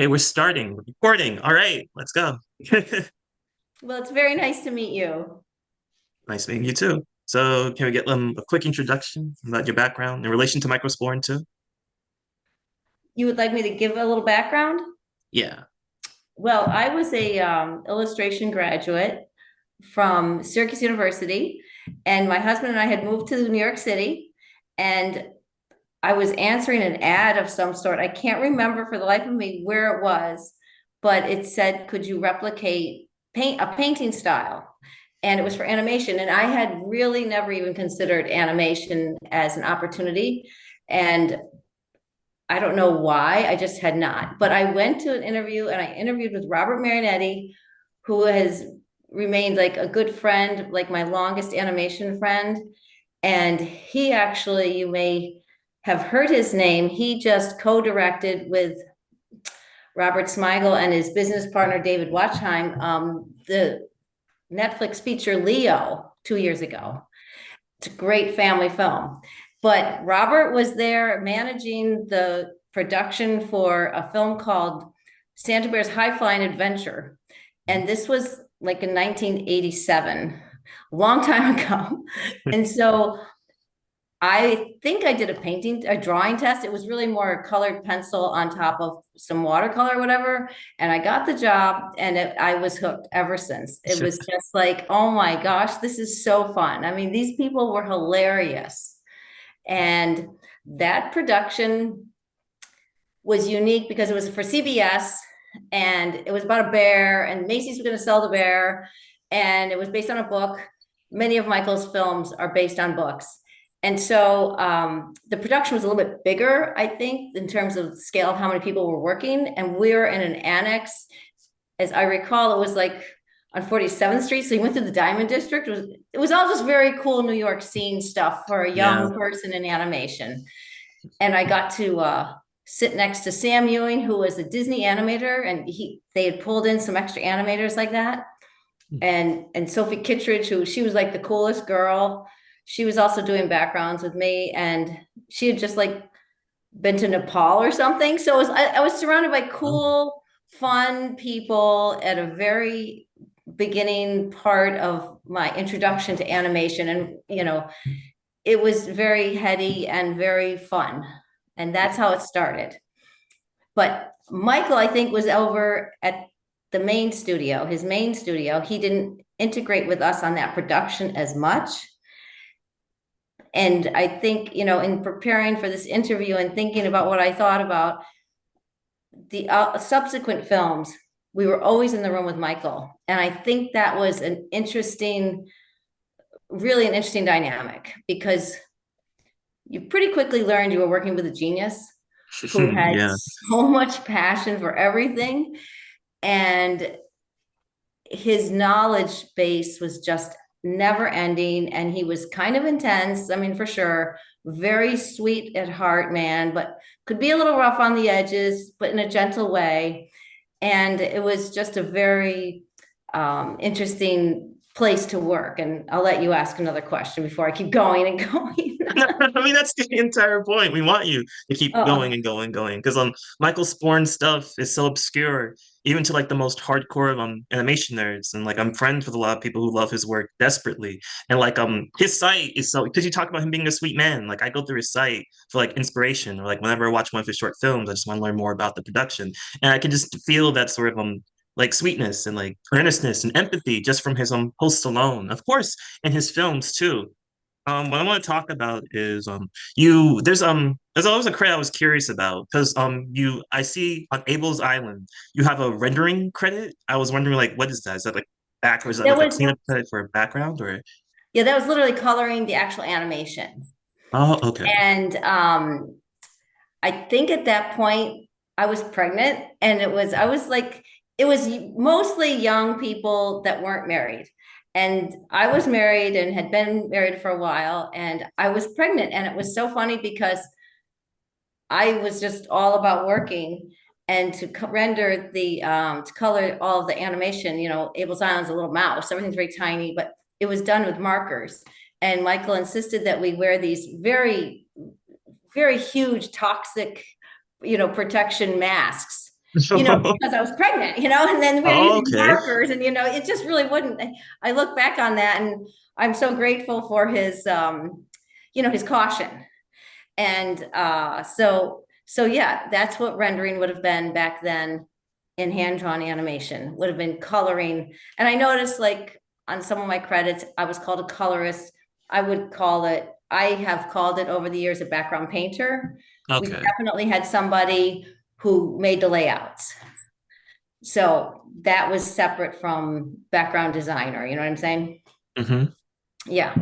Okay, we're starting. We're recording. All right, let's go. Well, it's very nice to meet you. Nice meeting you too. So, can we get a quick introduction about your background in relation to Michael Sporn too? You would like me to give a little background? Yeah. Well, I was a illustration graduate from Syracuse University, and my husband and I had moved to New York City, and I was answering an ad of some sort. I can't remember for the life of me where it was, but it said, "Could you replicate paint a painting style?" And it was for animation, and I had really never even considered animation as an opportunity. And I don't know why, I just had not. But I went to an interview and I interviewed with Robert Marinetti, who has remained like a good friend, like my longest animation friend. And he actually, you may have heard his name. He just co-directed with Robert Smigel and his business partner, David Watchheim, the Netflix feature Leo 2 years ago. It's a great family film. But Robert was there managing the production for a film called Santa Bear's High Flying Adventure. And this was like in 1987, a long time ago. And so I think I did a drawing test. It was really more a colored pencil on top of some watercolor or whatever. And I got the job and I was hooked ever since. It was just like, oh my gosh, this is so fun. I mean, these people were hilarious. And that production was unique because it was for CBS and it was about a bear, and Macy's was going to sell the bear. And it was based on a book. Many of Michael's films are based on books. And so the production was a little bit bigger, I think, in terms of scale of how many people were working. And we were in an annex. As I recall, it was like on 47th Street. So you went through the Diamond District. It was all just very cool New York scene stuff for a Yeah. young person in animation. And I got to sit next to Sam Ewing, who was a Disney animator, and they had pulled in some extra animators like that. And Sophie Kittredge, who she was like the coolest girl. She was also doing backgrounds with me, and she had just like been to Nepal or something. So I was surrounded by Oh, cool, fun people at a very beginning part of my introduction to animation. And, it was very heady and very fun. And that's how it started. But Michael, I think, was over at the main studio, his main studio. He didn't integrate with us on that production as much. And I think, in preparing for this interview and thinking about what I thought about the subsequent films, we were always in the room with Michael. And I think that was really an interesting dynamic, because you pretty quickly learned you were working with a genius who had yeah. so much passion for everything. And his knowledge base was just never ending. And he was kind of intense. I mean, for sure, very sweet at heart, man, but could be a little rough on the edges, but in a gentle way. And it was just a very interesting place to work. And I'll let you ask another question before I keep going and going. I mean, that's the entire point. We want you to keep going Oh, and going, going. Because Michael Sporn stuff is so obscure, even to like the most hardcore of animation nerds. And like I'm friends with a lot of people who love his work desperately. And like his site is so, because you talk about him being a sweet man. Like I go through his site for like inspiration, or like whenever I watch one of his short films, I just want to learn more about the production. And I can just feel that sort of like sweetness and like earnestness and empathy just from his posts alone. Of course, in his films too. What I want to talk about is there's always a credit I was curious about, because I see on Abel's Island you have a rendering credit. I was wondering, like, what is that? Is that like back, or is that that like a was, cleanup credit for a background, or? yeah, that was literally coloring the actual animation. Oh, okay. And I think at that point I was pregnant, and it was mostly young people that weren't married. And I was married and had been married for a while, and I was pregnant. And it was so funny because I was just all about working, and to render to color all of the animation, Abel's Island's a little mouse, everything's very tiny, but it was done with markers. And Michael insisted that we wear these very, very huge toxic, protection masks. because I was pregnant, and then we were Oh, using okay. markers and, it just really wouldn't. I look back on that and I'm so grateful for his caution. And so yeah, that's what rendering would have been back then in hand-drawn animation, would have been coloring. And I noticed like on some of my credits, I was called a colorist. I have called it over the years a background painter. We Okay. definitely had somebody who made the layouts. So that was separate from background designer, you know what I'm saying? Hmm. Yeah,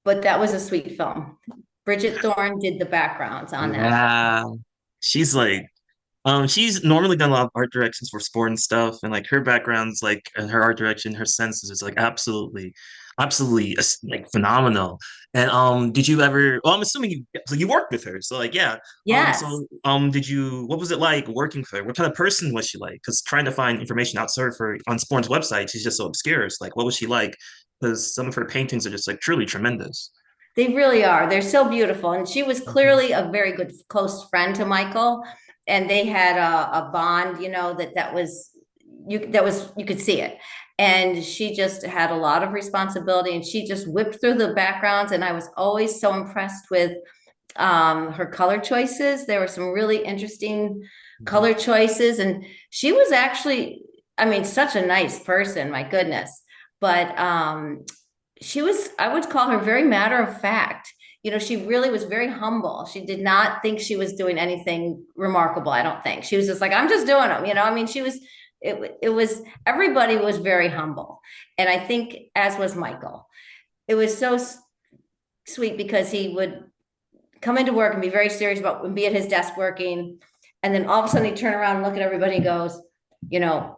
but that was a sweet film. Bridget Thorne did the backgrounds on that. Yeah. She's like, she's normally done a lot of art directions for sport and stuff, and like her background's like and her art direction, her senses is like absolutely like phenomenal. And did you ever? Well, I'm assuming you worked with her, so like yeah. Yes, So did you? What was it like working with her? What kind of person was she like? Because trying to find information outside of her on Sporn's website, she's just so obscure. It's like, what was she like? Because some of her paintings are just like truly tremendous. they really are. They're so beautiful. And she was Hmm. clearly a very good close friend to Michael. And they had a bond, that was you could see it. And she just had a lot of responsibility and she just whipped through the backgrounds. And I was always so impressed with her color choices. There were some really interesting color choices. And she was actually, I mean, such a nice person, my goodness. But I would call her very matter of fact. She really was very humble. She did not think she was doing anything remarkable. I don't think she was just like, I'm just doing them. I mean, it was, everybody was very humble. And I think, as was Michael, it was so sweet because he would come into work and be very serious about and be at his desk working. And then all of a sudden he'd turn around and look at everybody and goes, you know,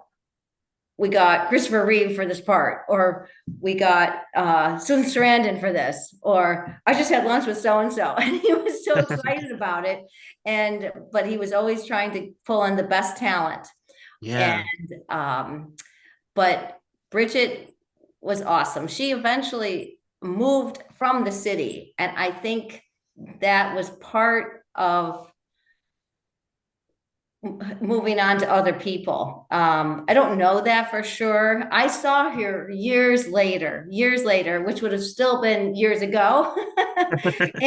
we got Christopher Reeve for this part, or we got Susan Sarandon for this, or I just had lunch with so and so, and he was so excited about it. But he was always trying to pull in the best talent. And Yeah. but Bridget was awesome. She eventually moved from the city, and I think that was part of moving on to other people. I don't know that for sure. I saw her years later, which would have still been years ago.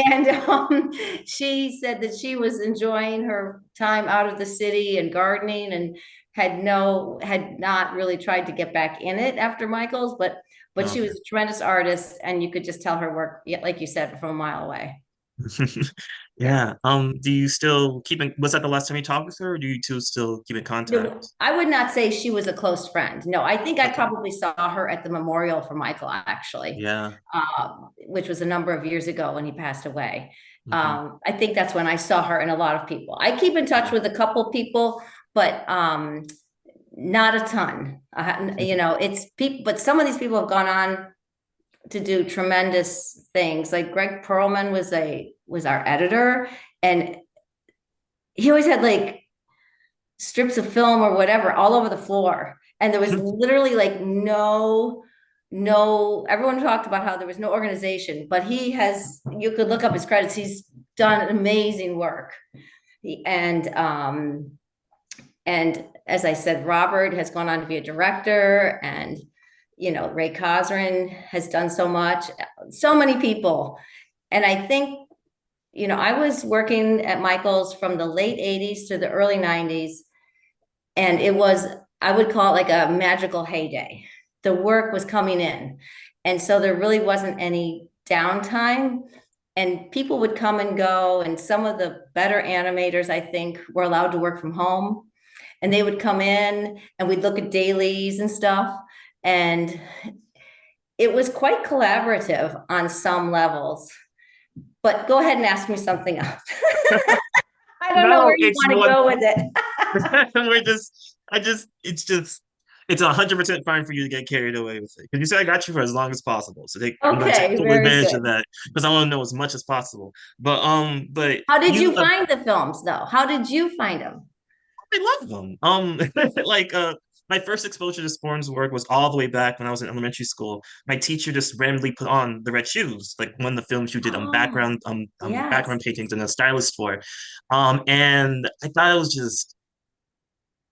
And she said that she was enjoying her time out of the city and gardening and had not really tried to get back in it after Michael's, but she was Okay. a tremendous artist and you could just tell her work, yeah, like you said, from a mile away. Yeah. Yeah. Do you still was that the last time you talked with her, or do you two still keep in No, contact? I would not say she was a close friend. No, I think I Okay. probably saw her at the memorial for Michael, actually, Yeah. which was a number of years ago when he passed away. Hmm. I think that's when I saw her and a lot of people. I keep in touch with a couple people, but not a ton. It's people, but some of these people have gone on to do tremendous things. Like Greg Perlman was our editor, and he always had like strips of film or whatever all over the floor. And there was literally like no, everyone talked about how there was no organization, but you could look up his credits. He's done amazing work. And, and as I said, Robert has gone on to be a director, and, Ray Cosrin has done so much, so many people. And I think, I was working at Michael's from the late 80s to the early 90s, and I would call it like a magical heyday. The work was coming in, and so there really wasn't any downtime, and people would come and go, and some of the better animators, I think, were allowed to work from home, and they would come in and we'd look at dailies and stuff, and it was quite collaborative on some levels. But go ahead and ask me something else. I don't know No, where you it's want to one. go with it. It's 100% fine for you to get carried away with it. Because you said I got you for as long as possible. So I'm going to take Okay, full very advantage of good. that because I want to know as much as possible. But How did you you find the films, though? How did you find them? I love them. Like my first exposure to Sporn's work was all the way back when I was in elementary school. My teacher just randomly put on The Red Shoes, like one of the films you did Oh, background yes. paintings and a stylist for. And I thought it was just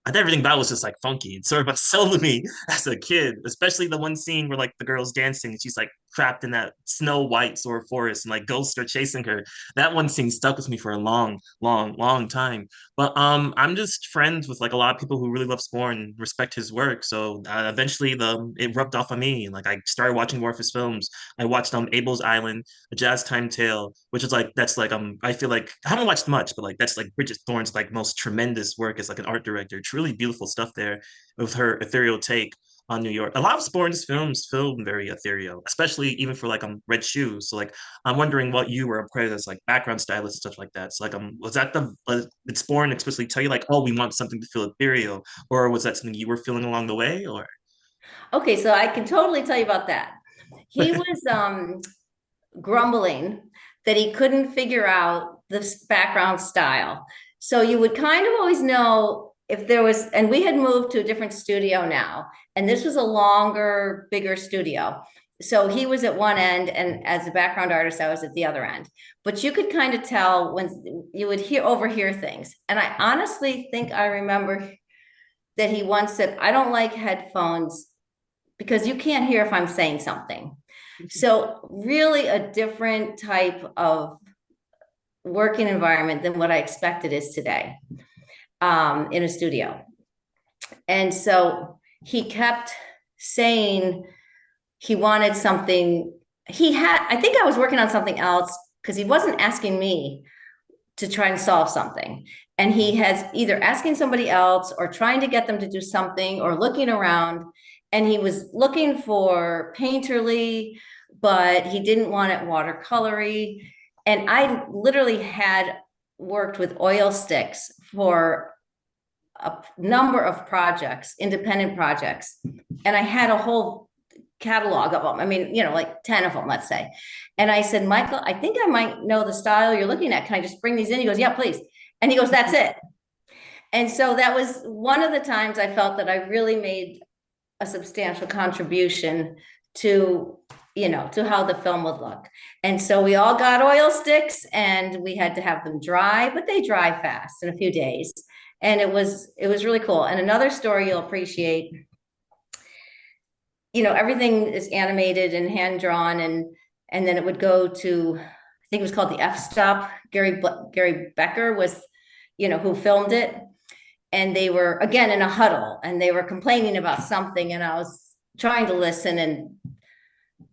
I thought everything about it was just like funky. It sort of unsettled me as a kid, especially the one scene where like the girl's dancing and she's like trapped in that snow white sort of forest and like ghosts are chasing her. That one scene stuck with me for a long, long, long time. But I'm just friends with like a lot of people who really love Sporn and respect his work. So eventually the it rubbed off on me. Like I started watching more of his films. I watched Abel's Island, A Jazz Time Tale, which is like that's like I feel like I haven't watched much, but like that's like Bridget Thorne's like most tremendous work as like an art director. Truly beautiful stuff there with her ethereal take on New York. A lot of Sporn's films feel very ethereal, especially even for like Red Shoes. So like I'm wondering what you were appraised as like background stylist and stuff like that. So like was that the did Sporn explicitly tell you like, oh, we want something to feel ethereal, or was that something you were feeling along the way, or Okay, so I can totally tell you about that. He was grumbling that he couldn't figure out this background style. So you would kind of always know if there was, and we had moved to a different studio now, and this was a longer, bigger studio. So he was at one end, and as a background artist, I was at the other end. But you could kind of tell when you would overhear things. And I honestly think I remember that he once said, I don't like headphones because you can't hear if I'm saying something. So really a different type of working environment than what I expected is today in a studio. And so he kept saying he wanted something. I think I was working on something else because he wasn't asking me to try and solve something. And he has either asking somebody else or trying to get them to do something or looking around. And he was looking for painterly, but he didn't want it watercolory. And I literally had worked with oil sticks for a number of projects, independent projects. And I had a whole catalog of them. I mean, like 10 of them, let's say. And I said, Michael, I think I might know the style you're looking at. Can I just bring these in? He goes, yeah, please. And he goes, that's it. And so that was one of the times I felt that I really made a substantial contribution to to how the film would look. And so we all got oil sticks and we had to have them dry, but they dry fast in a few days. And it was really cool. And another story you'll appreciate, everything is animated and hand drawn, and then it would go to, I think it was called the F Stop. Gary Becker was, who filmed it. And they were again in a huddle and they were complaining about something. And I was trying to listen, and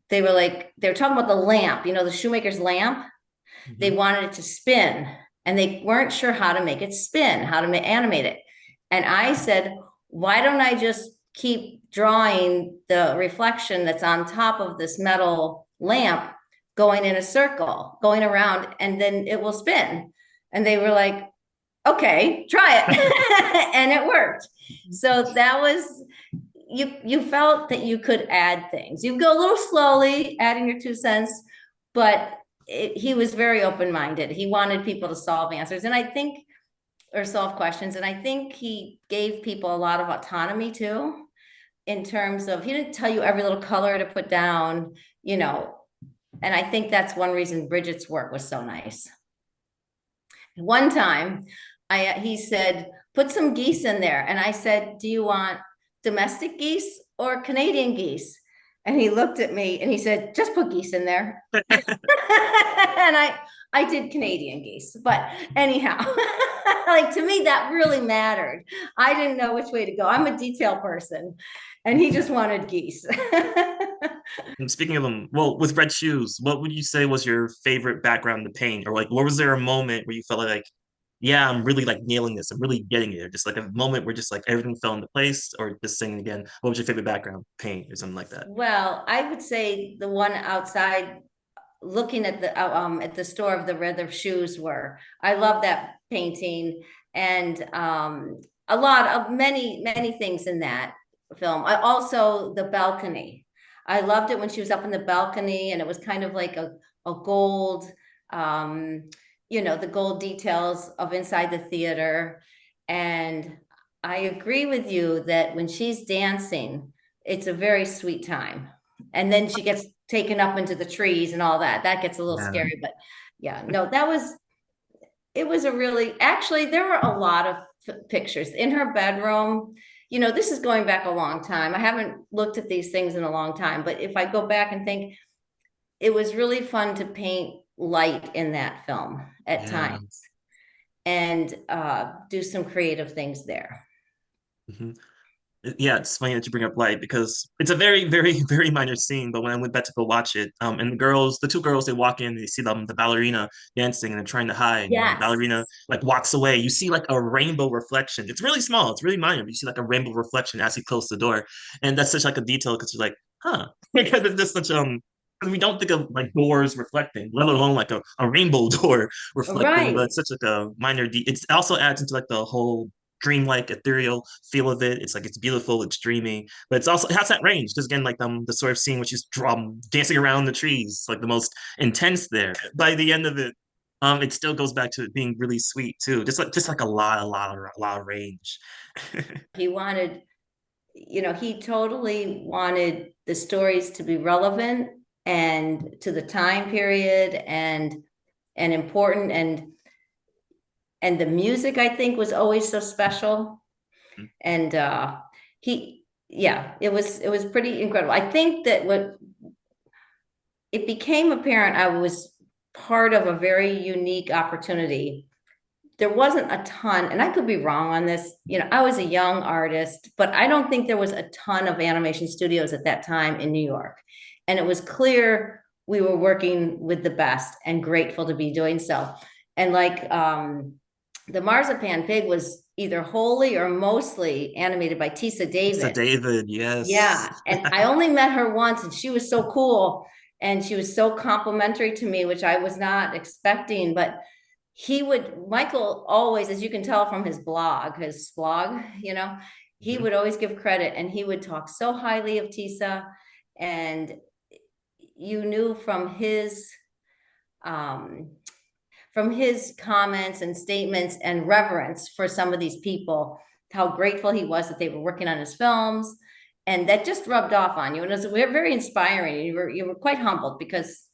they were talking about the lamp, the shoemaker's lamp. Mm-hmm. They wanted it to spin and they weren't sure how to make it spin, how to animate it. And I said, why don't I just keep drawing the reflection that's on top of this metal lamp going in a circle, going around, and then it will spin. And they were like, okay, try it. And it worked. So that was, you felt that you could add things. You go a little slowly, adding your 2 cents, but he was very open-minded. He wanted people to solve answers. And I think, or solve questions. And I think he gave people a lot of autonomy too, in terms of, he didn't tell you every little color to put down, and I think that's one reason Bridget's work was so nice. One time, he said, put some geese in there. And I said, do you want domestic geese or Canadian geese? And he looked at me and he said, just put geese in there. And I did Canadian geese. But anyhow, like, to me, that really mattered. I didn't know which way to go. I'm a detail person. And he just wanted geese. And speaking of them, well, with Red Shoes, what would you say was your favorite background to paint? Or like, what was there a moment where you felt like, yeah, I'm really like nailing this. I'm really getting it. Or just like a moment where just like everything fell into place, or just singing again. What was your favorite background paint or something like that? Well, I would say the one outside looking at the store of the Red Shoes were. I love that painting, and a lot of many things in that film. I also the balcony. I loved it when she was up in the balcony, and it was kind of like a gold, the gold details of inside the theater. And I agree with you that when she's dancing, it's a very sweet time. And then she gets taken up into the trees and all that. That gets a little scary, but yeah, no, it was a really, actually, there were a lot of pictures in her bedroom. You know, this is going back a long time. I haven't looked at these things in a long time, but if I go back and think, it was really fun to paint light in that film at Yeah. times and do some creative things there. Mhm. Yeah, it's funny that you bring up light because it's a very, very, very minor scene. But when I went back to go watch it, and the two girls, they walk in, they see the ballerina dancing, and they're trying to hide. And when the Yes. ballerina like walks away, you see like a rainbow reflection. It's really small, it's really minor, but you see like a rainbow reflection as he closed the door, and that's such like a detail because you're like, huh, because it's just such 'cause we don't think of like doors reflecting, let alone like a rainbow door reflecting. But Right. it's such like a minor. It also adds into like the whole dreamlike ethereal feel of it. It's like it's beautiful, it's dreamy, but it's also it has that range because again, like the sort of scene which is dancing around the trees, like the most intense there. By the end of it, it still goes back to it being really sweet too. Just like a lot of range. He wanted, you know, he totally wanted the stories to be relevant and to the time period and important and the music I think was always so special. And he yeah, it was pretty incredible. I think that what it became apparent I was part of a very unique opportunity. There wasn't a ton, and I could be wrong on this. You know, I was a young artist, but I don't think there was a ton of animation studios at that time in New York. And it was clear we were working with the best and grateful to be doing so. And like the Marzipan Pig was either wholly or mostly animated by Tisa So David. David, yes. Yeah. And I only met her once and she was so cool and she was so complimentary to me, which I was not expecting. But Michael always, as you can tell from his blog, you know, he Mhm. would always give credit and he would talk so highly of Tisa. And you knew um, from his comments and statements and reverence for some of these people, how grateful he was that they were working on his films. And that just rubbed off on you. And it was very inspiring. You were quite humbled because,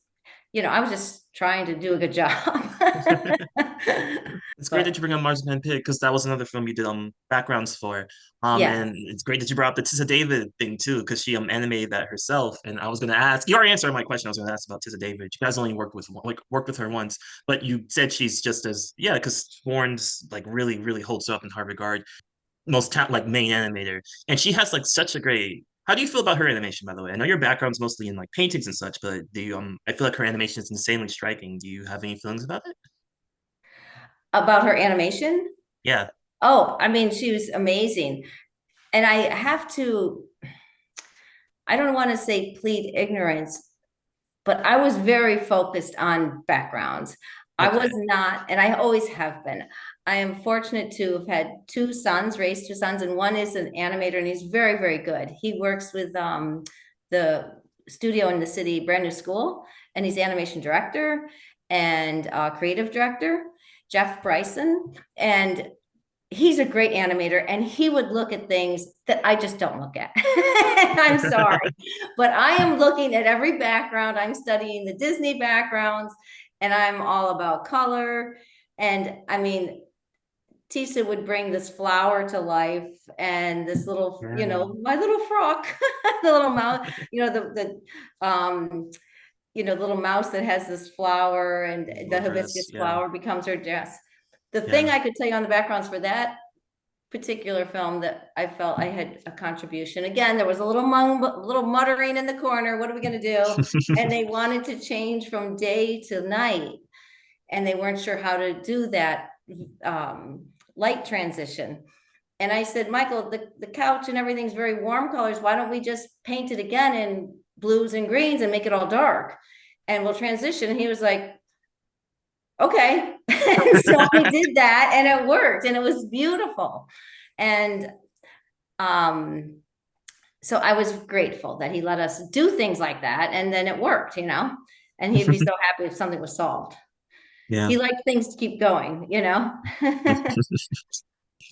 you know, I was just trying to do a good job. It's great that But you bring up Marzipan Pig because that was another film you did backgrounds for. yeah, And it's great that you brought up the Tissa David thing too, because she animated that herself. And I was gonna ask, you already answered my question. I was gonna ask about Tissa David. You guys only worked with her once, but you said she's just as yeah, because Sworn's like really, really holds her up in high regard. Like main animator. And she has like such a great how do you feel about her animation, by the way? I know your background's mostly in like paintings and such, but do you I feel like her animation is insanely striking. Do you have any feelings about it? about her animation. Yeah. Oh, I mean, she was amazing. And I don't want to say plead ignorance, but I was very focused on backgrounds. I was Okay. not, and I always have been. I am fortunate to have had raised two sons, and one is an animator, and he's very, very good. He works with the studio in the city, Brand New School, and he's animation director and creative director, Jeff Bryson. And he's a great animator and he would look at things that I just don't look at. I'm sorry, but I am looking at every background. I'm studying the Disney backgrounds and I'm all about color. And I mean, Tisa would bring this flower to life and this little, you Yeah. know, my little frog, the little mouse, you know, the little mouse that has this flower and the Little dress. hibiscus Yeah. flower becomes her dress. The thing Yeah. I could tell you on the backgrounds for that particular film that I felt I had a contribution. Again, there was a little muttering in the corner. What are we going to do? And they wanted to change from day to night, and they weren't sure how to do that light transition. And I said, Michael, the couch and everything's very warm colors. Why don't we just paint it again in blues and greens and make it all dark? And we'll transition. And he was like, okay. So we did that and it worked and it was beautiful. And um, so I was grateful that he let us do things like that. And then it worked, you know, and he'd be so happy if something was solved. Yeah. He liked things to keep going, you know.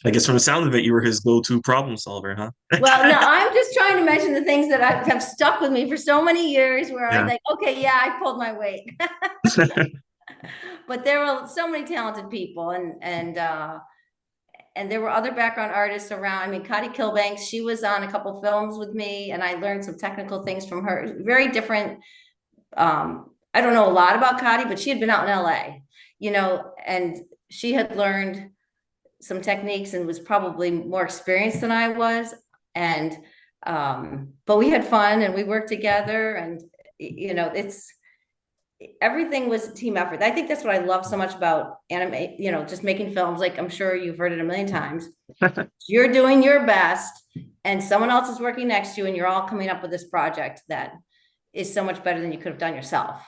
I guess from the sound of it, you were his go-to problem solver, huh? Well, no, I'm just trying to mention the things that have stuck with me for so many years where I Yeah. think, okay, yeah, I pulled my weight. But there were so many talented people and there were other background artists around. I mean, Cotty Kilbanks, she was on a couple films with me, and I learned some technical things from her. Very different. I don't know a lot about Cotty, but she had been out in LA, and she had learned some techniques and was probably more experienced than I was. And but we had fun and we worked together, and it's everything was a team effort. I think that's what I love so much about anime, just making films. Like, I'm sure you've heard it a million times. You're doing your best and someone else is working next to you, and you're all coming up with this project that is so much better than you could have done yourself.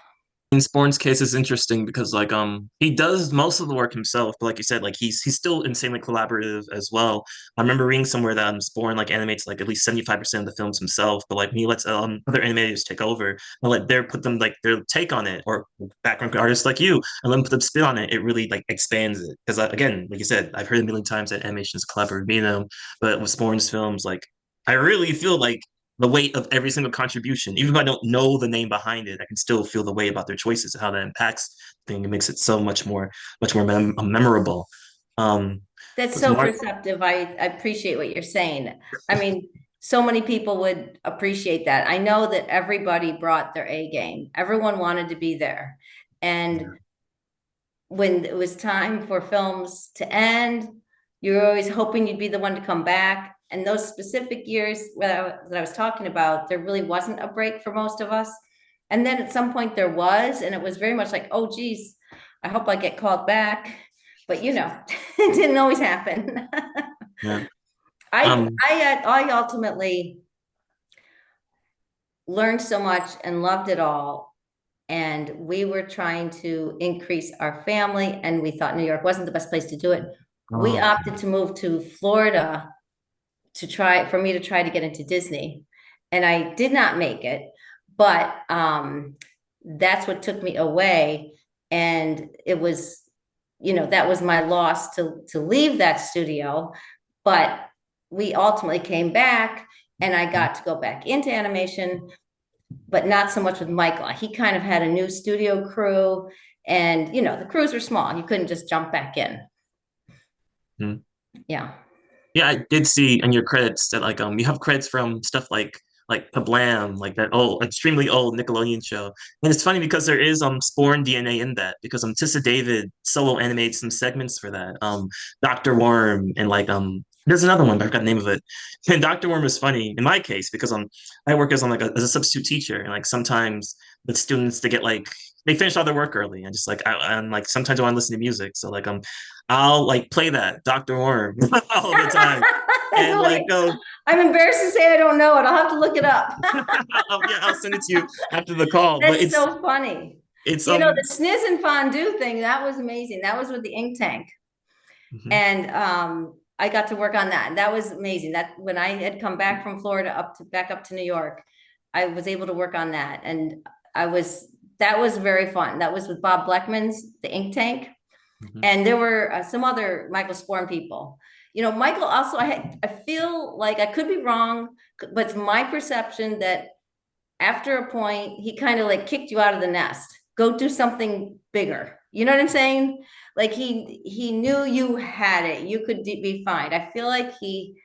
In Sporn's case is interesting because like he does most of the work himself, but like you said, like he's still insanely collaborative as well. I remember reading somewhere that Sporn like animates like at least 75% of the films himself, but like when he lets other animators take over and let their put them like their take on it, or background artists like you, and let them put them spin on it, it really like expands it. Because again, like you said, I've heard a million times that animation is a collaborative medium, but with Sporn's films, like I really feel like the weight of every single contribution. Even if I don't know the name behind it, I can still feel the way about their choices and how that impacts the thing. It makes it so much more memorable. Um, That's with so Mark, perceptive. I appreciate what you're saying. I mean, so many people would appreciate that. I know that everybody brought their A game. Everyone wanted to be there. And when it was time for films to end, you were always hoping you'd be the one to come back. And those specific years that I was talking about, there really wasn't a break for most of us. And then at some point there was, and it was very much like, oh, geez, I hope I get called back. But it didn't always happen. yeah. I Um, I ultimately learned so much and loved it all. And we were trying to increase our family, and we thought New York wasn't the best place to do it. We oh, opted to move to Florida for me to try to get into Disney. And I did not make it, but that's what took me away. And it was, that was my loss to leave that studio. But we ultimately came back, and I got to go back into animation, but not so much with Michael. He kind of had a new studio crew, and the crews were small. You couldn't just jump back in. hmm. Yeah. Yeah, I did see in your credits that like you have credits from stuff like Kablam, like that old, extremely old Nickelodeon show. And it's funny because there is Sporn DNA in that because Tissa David solo animated some segments for that. Dr. Worm and like there's another one, but I forgot the name of it. And Dr. Worm is funny in my case because I work as as a substitute teacher, and like sometimes the students they get like they finish all their work early and just like and like sometimes I want to listen to music. So like I'll like play that Dr. Worm all the time. That's And like funny. I'm embarrassed to say I don't know it. I'll have to look it up. yeah, I'll send it to you after the call. But That's so funny. it's The sniz and fondue thing, that was amazing. That was with the ink tank. mhm, And I got to work on that. And that was amazing. That when I had come back from Florida back up to New York, I was able to work on that. And that was very fun. That was with Bob Bleckman's The Ink Tank. mhm. And there were some other Michael Sporn people. Michael also, I feel like I could be wrong, but it's my perception that after a point, he kind of like kicked you out of the nest. Go do something bigger. You know what I'm saying? Like he knew you had it. You could be fine. I feel like he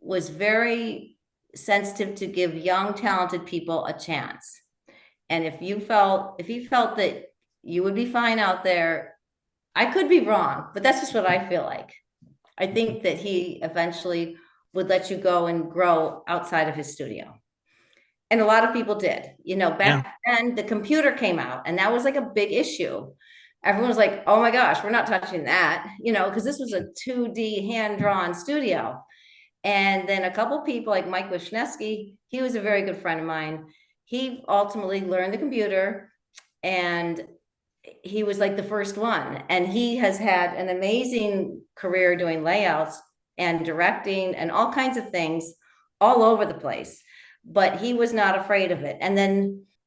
was very sensitive to give young, talented people a chance. And if he felt that you would be fine out there, I could be wrong, but that's just what I feel like. I think that he eventually would let you go and grow outside of his studio. And a lot of people did. Yeah, Back then the computer came out, and that was like a big issue. Everyone was like, oh my gosh, we're not touching that, because this was a 2D hand-drawn studio. And then a couple people like Mike Wisniewski, he was a very good friend of mine. He ultimately learned the computer, and he was like the first one. And he has had an amazing career doing layouts and directing and all kinds of things all over the place. But he was not afraid of it. And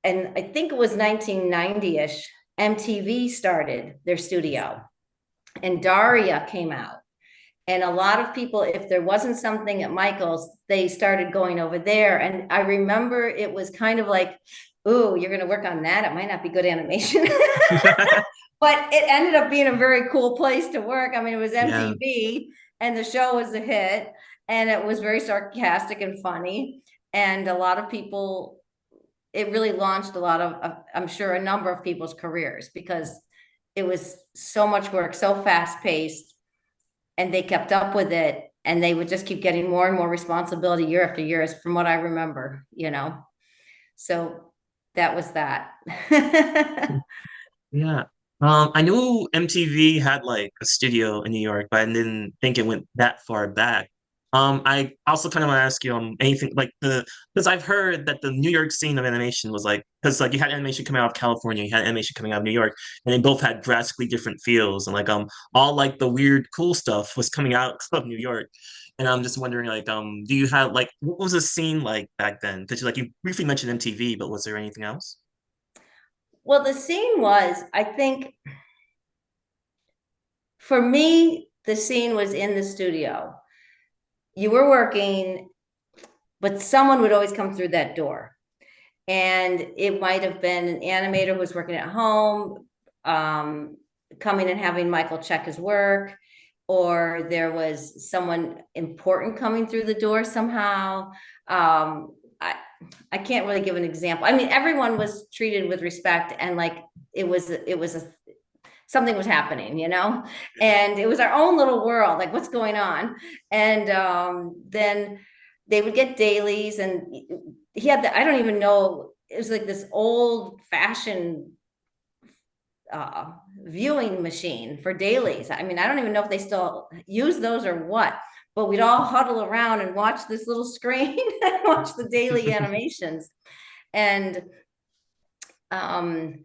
I think it was 1990-ish, MTV started their studio, and Daria came out. And a lot of people, if there wasn't something at Michael's, they started going over there. And I remember it was kind of like, ooh, you're going to work on that. It might not be good animation. But it ended up being a very cool place to work. I mean, it was yeah. MTV, and the show was a hit, and it was very sarcastic and funny. And a lot of people, it really launched a lot of, I'm sure, a number of people's careers because it was so much work, so fast paced, and they kept up with it. And they would just keep getting more and more responsibility year after year, as from what I remember, you know. So that was that. Yeah. I knew MTV had like a studio in New York, but I didn't think it went that far back. I also kind of want to ask you anything like the because I've heard that the New York scene of animation was like because like you had animation coming out of California, you had animation coming out of New York, and they both had drastically different feels, and like all like the weird cool stuff was coming out of New York. And I'm just wondering like do you have like what was the scene like back then? Because like you briefly mentioned MTV, but was there anything else? Well, the scene was, I think, for me, the scene was in the studio. You were working, but someone would always come through that door. And it might have been an animator who was working at home, um, coming and having Michael check his work, or there was someone important coming through the door somehow. I, I can't really give an example. I mean, everyone was treated with respect, and like it was a something was happening, you know, and it was our own little world, like what's going on. And then they would get dailies, and he had the, I don't even know, it was like this old fashioned uh, viewing machine for dailies. I mean, I don't even know if they still use those or what, but we'd all huddle around and watch this little screen and watch the daily animations. And um,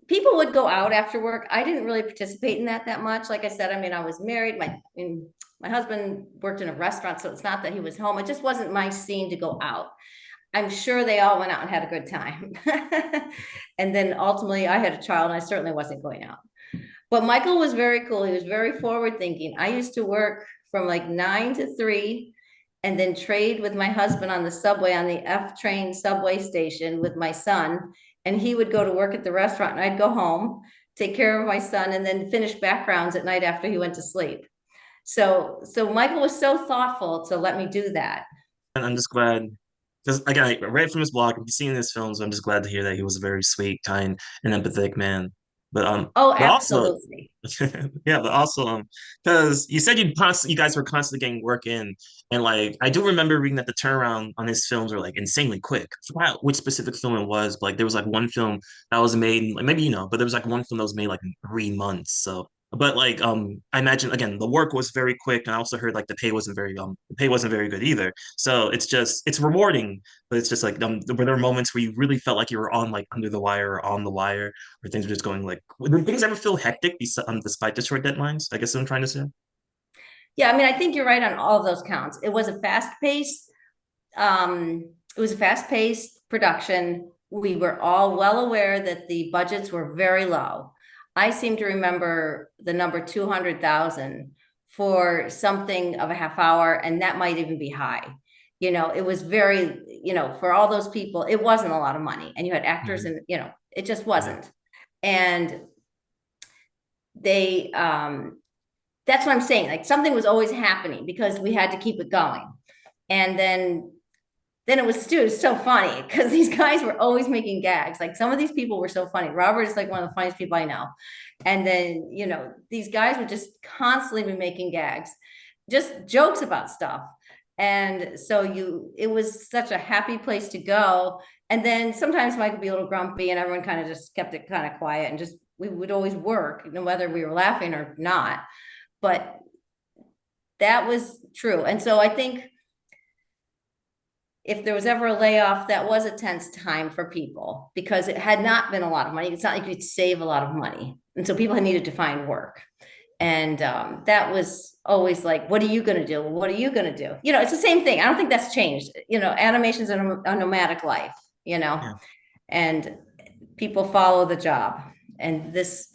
people would go out after work. I didn't really participate in that much. Like I said, I mean, I was married. My husband worked in a restaurant, so it's not that he was home. It just wasn't my scene to go out. I'm sure they all went out and had a good time. And then ultimately, I had a child, and I certainly wasn't going out. But Michael was very cool. He was very forward thinking. I used to work from like 9 to 3 and then trade with my husband on the subway, on the F train subway station with my son. And he would go to work at the restaurant, and I'd go home, take care of my son, and then finish backgrounds at night after he went to sleep. So Michael was so thoughtful to let me do that. And I'm just glad because again, I read from his blog, I've seen his films. I'm just glad to hear that he was a very sweet, kind, and empathetic man. But Oh, but also, absolutely. yeah, but also, because you said you guys were constantly getting work in, and like I do remember reading that the turnaround on his films were like insanely quick. I forgot which specific film it was, but like there was like one film that was made, like maybe you know, but there was like one film that was made like in 3 months. So but like I imagine again the work was very quick, and I also heard like the pay wasn't very good either. So it's just it's rewarding, but it's just like were there moments where you really felt like you were on like under the wire or on the wire, where things were just going like did things ever feel hectic despite the short deadlines? I guess what I'm trying to say. Yeah, I mean, I think you're right on all of those counts. It was a fast-paced production. We were all well aware that the budgets were very low. I seem to remember the number 200,000 for something of a half hour, and that might even be high. You know, it was very, you know, for all those people, it wasn't a lot of money. And you had actors, Mhm. and, you know, it just Yeah. wasn't. And they that's what I'm saying. Like something was always happening because we had to keep it going. And then it was so funny because these guys were always making gags. Like some of these people were so funny. Robert is like one of the funniest people I know. And then, you know, these guys would just constantly be making gags, just jokes about stuff. And so it was such a happy place to go. And then sometimes Mike would be a little grumpy, and everyone kind of just kept it kind of quiet, and just, we would always work, you know, whether we were laughing or not. But that was true. And so I think if there was ever a layoff, that was a tense time for people because it had not been a lot of money. It's not like you'd save a lot of money. And so people had needed to find work. And that was always like, what are you going to do? What are you going to do? You know, it's the same thing. I don't think that's changed. You know, animation's a nomadic life, you know, Yeah. and people follow the job. And this,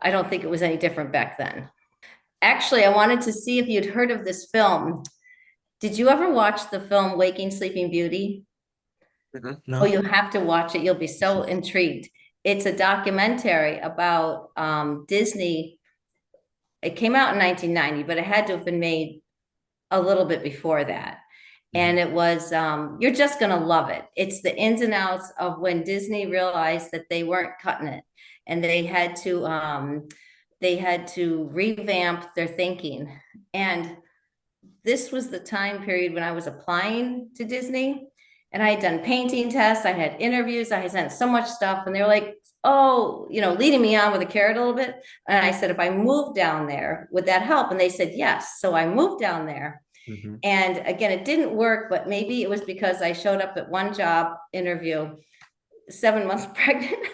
I don't think it was any different back then. Actually, I wanted to see if you'd heard of this film. Did you ever watch the film Waking Sleeping Beauty? Oh, No. you have to watch it. You'll be so intrigued. It's a documentary about Disney it came out in 1990, but it had to have been made a little bit before that. Mhm. And it was, you're just going to love it. It's the ins and outs of when Disney realized that they weren't cutting it, and they had to revamp their thinking. And this was the time period when I was applying to Disney, and I had done painting tests, I had interviews, I had sent so much stuff, and they were like, oh, leading me on with a carrot a little bit. And I said, if I moved down there, would that help? And they said, yes. So I moved down there. Mhm. And again, it didn't work, but maybe it was because I showed up at one job interview 7 months pregnant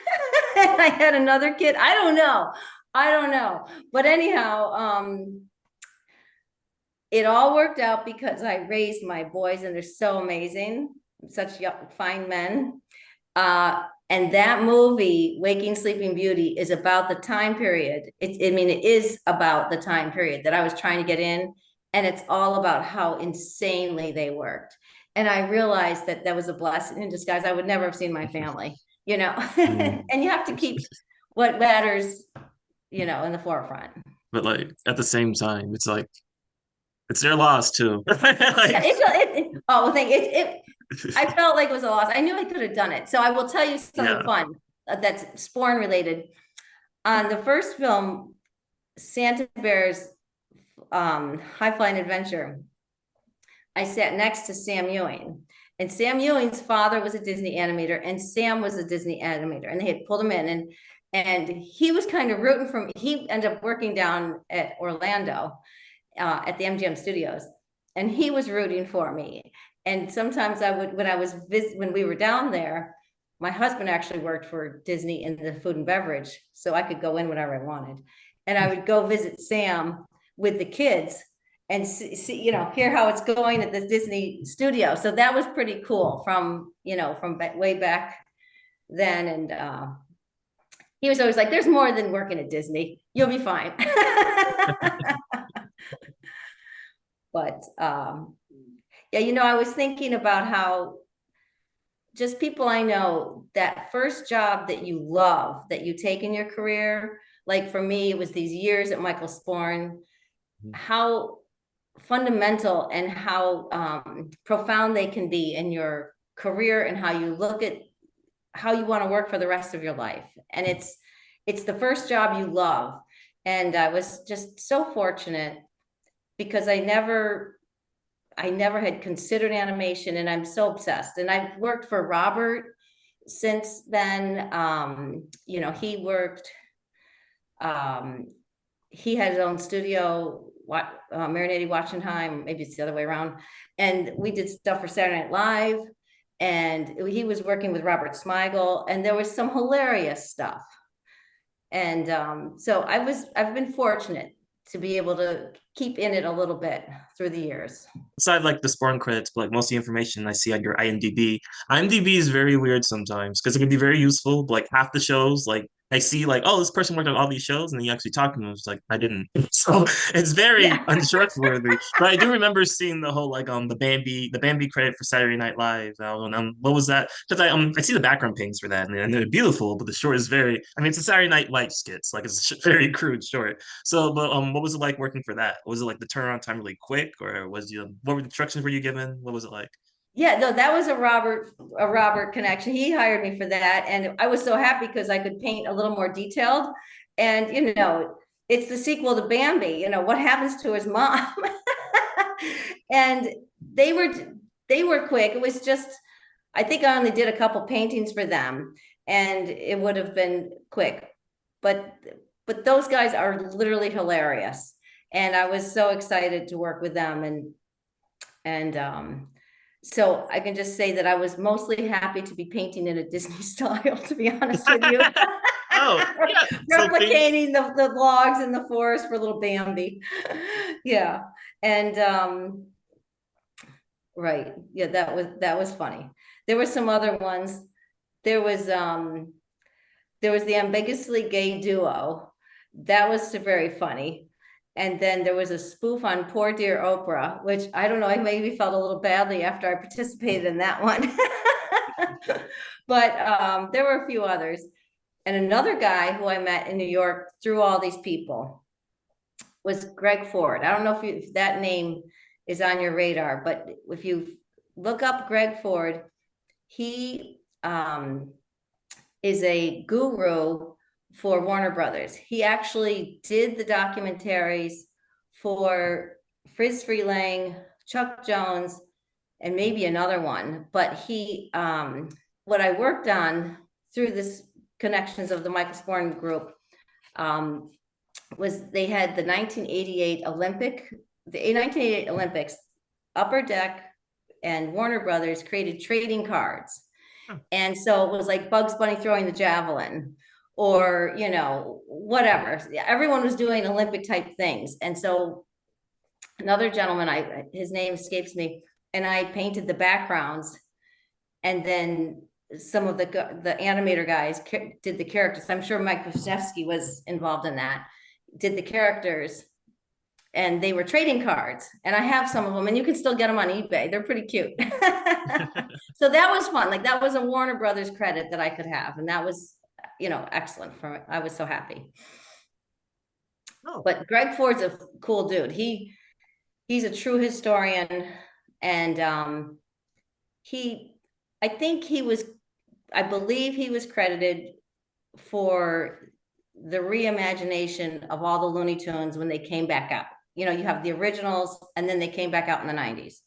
and I had another kid. I don't know. I don't know. But anyhow, it all worked out because I raised my boys and they're so amazing, such young, fine men. And that movie, Waking Sleeping Beauty, is about the time period. It is about the time period that I was trying to get in. And it's all about how insanely they worked. And I realized that that was a blessing in disguise. I would never have seen my family, Mm. and you have to keep what matters, in the forefront. But like at the same time, it's like it's their loss too. Yeah, Like, well, I felt like it was a loss. I knew I could have done it. So I will tell you something yeah. fun that's Sporn related. On the first film, Santa Bear's High Flying Adventure, I sat next to Sam Ewing. And Sam Ewing's father was a Disney animator, and Sam was a Disney animator, and they had pulled him in, and he was kind of rooting for me. He ended up working down at Orlando at the MGM Studios, and he was rooting for me. And sometimes I would, when we were down there, my husband actually worked for Disney in the food and beverage, so I could go in whenever I wanted. And I would go visit Sam with the kids and see, hear how it's going at the Disney studio. So that was pretty cool from way back then. And he was always like, there's more than working at Disney. You'll be fine. But yeah, I was thinking about how just people I know, that first job that you love, that you take in your career, like for me, it was these years at Michael Sporn, how fundamental and how profound they can be in your career and how you look at how you want to work for the rest of your life. And it's the first job you love. And I was just so fortunate because I never had considered animation, and I'm so obsessed. And I've worked for Robert since then. He worked, um, he had his own studio, Marinating Watchenheim, maybe it's the other way around. And we did stuff for Saturday Night Live. And he was working with Robert Smigel, and there was some hilarious stuff. And so I've been fortunate to be able to keep in it a little bit through the years. Aside like the Sporn credits, but like most of the information I see on your IMDb. IMDb is very weird sometimes because it can be very useful, but like half the shows, like I see like, oh, this person worked on all these shows, and then you actually talk to them. It's like I didn't. So it's very Yeah. untrustworthy. But I do remember seeing the whole like the Bambi credit for Saturday Night Live. What was that? Because I see the background paintings for that, and they're beautiful, but the short is very. I mean, it's a Saturday Night Live skits, like it's very crude short. So, but what was it like working for that? Was it like the turnaround time really quick, or was you what were the instructions were you given? What was it like? Yeah, no, that was a Robert connection. He hired me for that, and I was so happy because I could paint a little more detailed. And it's the sequel to Bambi. What happens to his mom? And they were they were quick. It was just, I think I only did a couple paintings for them, and it would have been quick. But those guys are literally hilarious, and I was so excited to work with them. And so I can just say that I was mostly happy to be painting in a Disney style, to be honest with you. Oh, yeah. So things. Replicating the logs in the forest for little Bambi. Yeah. And right. Yeah, that was funny. There were some other ones. There was the ambiguously gay duo. That was very funny. And then there was a spoof on Poor Dear Oprah, which I don't know, I maybe felt a little badly after I participated in that one. But there were a few others. And another guy who I met in New York through all these people was Greg Ford. I don't know if that name is on your radar, but if you look up Greg Ford, he is a guru for Warner Brothers. He actually did the documentaries for Friz Freleng, Chuck Jones, and maybe another one. But what I worked on through this connections of the Michael Sporn group, was they had the 1988 Olympics, Upper Deck and Warner Brothers created trading cards. And so it was like Bugs Bunny throwing the javelin or, whatever. Everyone was doing Olympic type things. And so another gentleman, his name escapes me, and I painted the backgrounds. And then some of the animator guys did the characters. I'm sure Mike Krzyzewski was involved in that, did the characters. And they were trading cards, and I have some of them, and you can still get them on eBay. They're pretty cute. So that was fun. Like, that was a Warner Brothers credit that I could have, and that was, excellent for me. I was so happy. Oh. But Greg Ford's a cool dude. He's a true historian, and I believe he was credited for the reimagination of all the Looney Tunes when they came back out. You have the originals, and then they came back out in the 90s.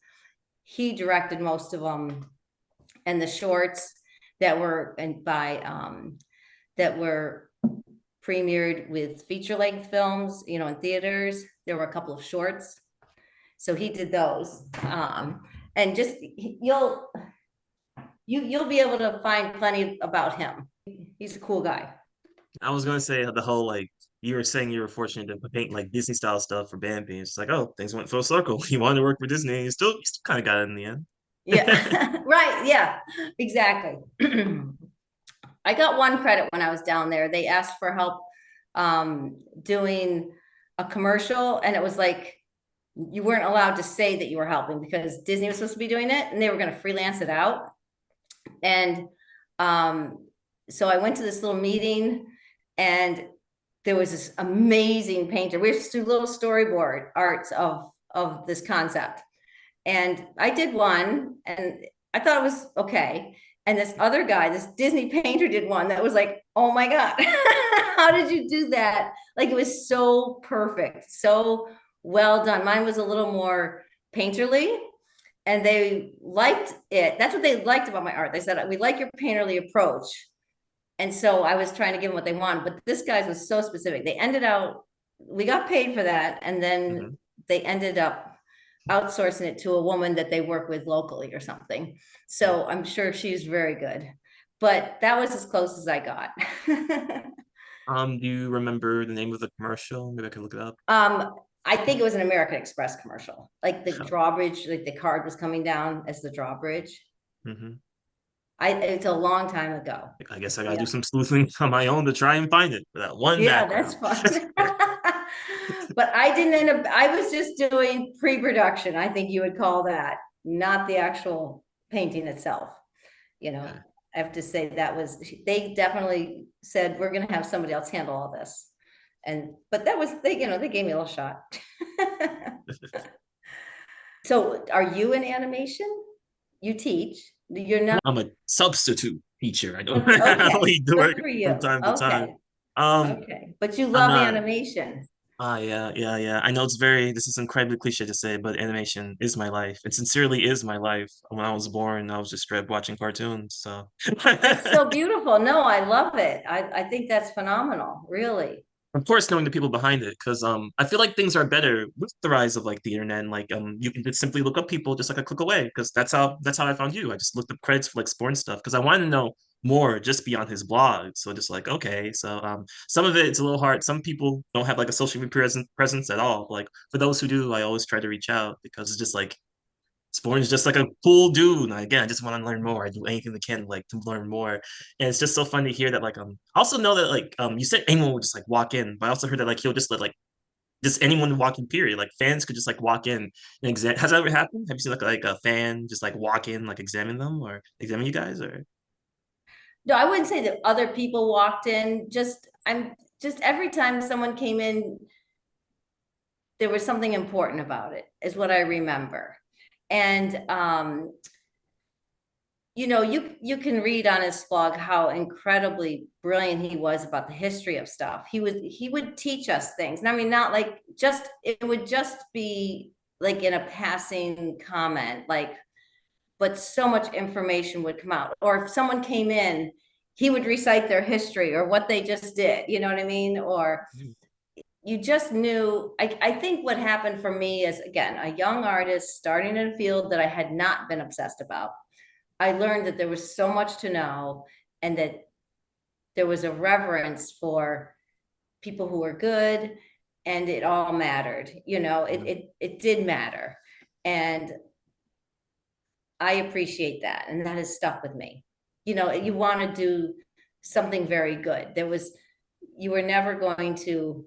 He directed most of them, and the shorts that were premiered with feature-length films, in theaters. There were a couple of shorts, so he did those. And just you'll be able to find plenty about him. He's a cool guy. I was gonna say the whole you were saying you were fortunate to paint like Disney style stuff for Bambi. It's like, oh, things went full circle. You wanted to work for Disney, and you still kind of got it in the end. Yeah, right. Yeah, exactly. I got one credit when I was down there. They asked for help doing a commercial, and it was like you weren't allowed to say that you were helping because Disney was supposed to be doing it, and they were going to freelance it out. And so I went to this little meeting, and there was this amazing painter. We used to do little storyboard arts of this concept. And I did one, and I thought it was okay. And this other guy, this Disney painter, did one that was like, oh my God, how did you do that? Like, it was so perfect, so well done. Mine was a little more painterly, and they liked it. That's what they liked about my art. They said, we like your painterly approach. And so I was trying to give them what they wanted, but this guy's was so specific. We got paid for that. And then they ended up outsourcing it to a woman that they work with locally or something. So I'm sure she's very good, but that was as close as I got. Do you remember the name of the commercial? Maybe I could look it up. I think it was an American Express commercial, like the drawbridge, like the card was coming down as the drawbridge. It's a long time ago. I guess I gotta do some sleuthing on my own to try and find it for that one background. That's fun. But I didn't end up, I was just doing pre-production. I think you would call that, not the actual painting itself. I have to say they definitely said, we're going to have somebody else handle all this. But that was, they gave me a little shot. So are you in animation? You teach? You're not. I'm a substitute teacher. I don't Okay. only do Good it for you. from time to time. Okay. But you love animation. Yeah. I know this is incredibly cliche to say, but animation is my life. It sincerely is my life. When I was born, I was just straight up watching cartoons. So That's so beautiful. No, I love it. I think that's phenomenal, really. of course, knowing the people behind it, because I feel like things are better with the rise of the internet. And, you can just simply look up people just like a click away. Because that's how I found you. I just looked up credits for Sporn stuff because I wanted to know more just beyond his blog. So just okay, so some of it's a little hard. Some people don't have a social media presence at all. For those who do, I always try to reach out because it's just Sporn is just a cool dude. And again, I just want to learn more. I do anything that can to learn more. And it's just so fun to hear that I also know that you said anyone would just walk in, but I also heard that he'll just let just anyone walk in, period. Fans could just walk in and examine. Has that ever happened? Have you seen a fan just walk in, examine them or examine you guys or No, I wouldn't say that other people walked in. Just every time someone came in, there was something important about it, is what I remember. And you can read on his blog how incredibly brilliant he was about the history of stuff. He would teach us things. And I mean, not like just it would just be like in a passing comment, like, but so much information would come out. Or if someone came in, he would recite their history or what they just did, you know what I mean? Or you just knew. I think what happened for me is, again, a young artist starting in a field that I had not been obsessed about. I learned that there was so much to know, and that there was a reverence for people who were good, and it all mattered. It did matter. And I appreciate that. And that has stuck with me. You want to do something very good. You were never going to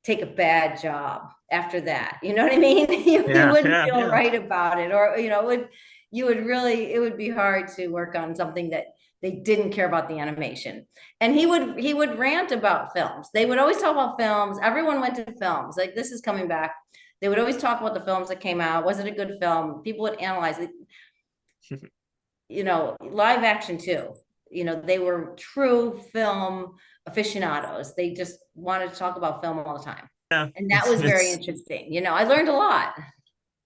take a bad job after that. You know what I mean? You Yeah, wouldn't yeah, feel yeah. right about it, or it would be hard to work on something that they didn't care about the animation. And he would rant about films. They would always talk about films. Everyone went to films. Like, this is coming back. They would always talk about the films that came out. Was it a good film? People would analyze it. Live action too. They were true film aficionados. They just wanted to talk about film all the time. Yeah, And that was very it's interesting. I learned a lot.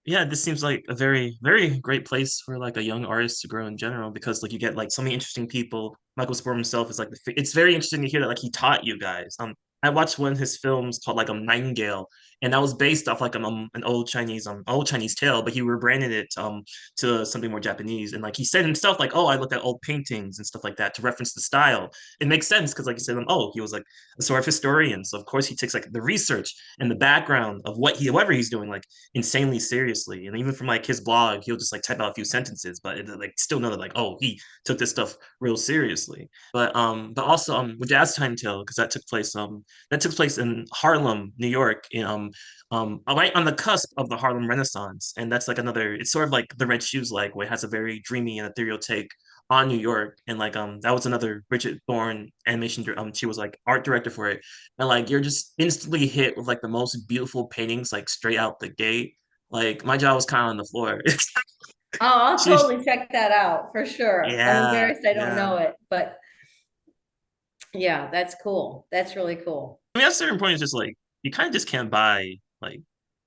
yeah, this seems like a very, very great place for like a young artist to grow in general because like you get like so many interesting people. Michael Sporn himself is like it's very interesting to hear that like he taught you guys. I watched one of his films called like Nightingale, and that was based off like an old Chinese tale, but he rebranded it to something more Japanese. And like he said himself, like, oh, I looked at old paintings and stuff like that to reference the style. It makes sense because like you said, oh, he was like a sort of historian, so of course he takes like the research and the background of whatever he's doing, like insanely seriously. And even from like his blog, he'll just like type out a few sentences, but it, like still know that like, oh, he took this stuff real seriously. But also with Jazz Time Tale, because that took place in Harlem, New York, in right on the cusp of the Harlem Renaissance. And that's like another, it's sort of like the Red Shoes, like where it has a very dreamy and ethereal take on New York. And like that was another Bridget Thorne animation, she was like art director for it. And like you're just instantly hit with like the most beautiful paintings like straight out the gate. Like my jaw was kind of on the floor. Oh, I'll she totally check that out for sure. I'm Yeah, embarrassed I don't yeah. know it, but yeah, that's cool. That's really cool. I mean, at a certain point, it's just like you kind of just can't buy like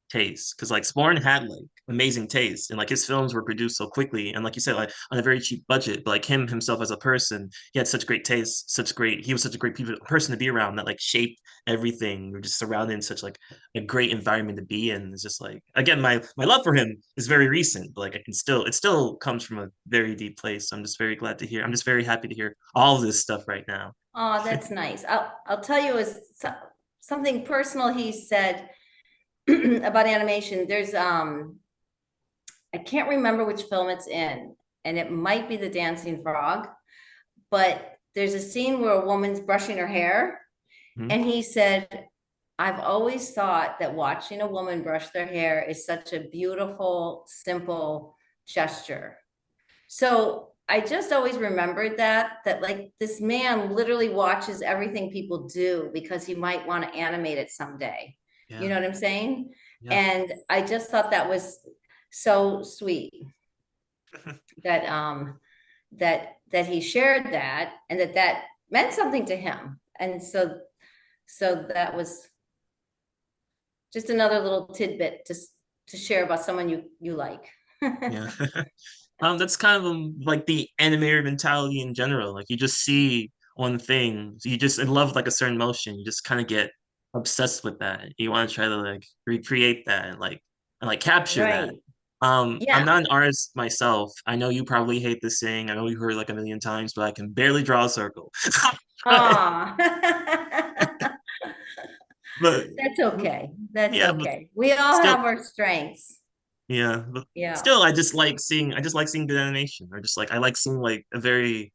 taste because like Sporn had like amazing taste and like his films were produced so quickly and like you said like on a very cheap budget, but like him himself as a person, he had such great taste, he was such a great person to be around that like shaped everything. We're just surrounded in such like a great environment to be in. It's just like again, my love for him is very recent, but like it still comes from a very deep place. So I'm just very happy to hear all of this stuff right now. Oh, that's nice. I'll tell you something personal he said about animation. There's I can't remember which film it's in, and it might be The Dancing Frog, but there's a scene where a woman's brushing her hair, Mhm. and he said, I've always thought that watching a woman brush their hair is such a beautiful, simple gesture. So I just always remembered that like this man literally watches everything people do because he might want to animate it someday. You Yeah, know what I'm saying? yeah. And I just thought that was so sweet that that he shared that, and that meant something to him. And so that was just another little tidbit to share about someone you like. Yeah. That's kind of like the animator mentality in general. Like you just see one thing, you just in love with like a certain motion, you just kind of get obsessed with that. You want to try to like recreate that and like capture that. Right. I'm Yeah. not an artist myself. I know you probably hate this saying. I know you heard it like a million times, but I can barely draw a circle. Aw. but That's okay. That's yeah, but okay. We all still have our strengths. yeah, but Yeah. still I just like seeing good animation or just like I like seeing like a very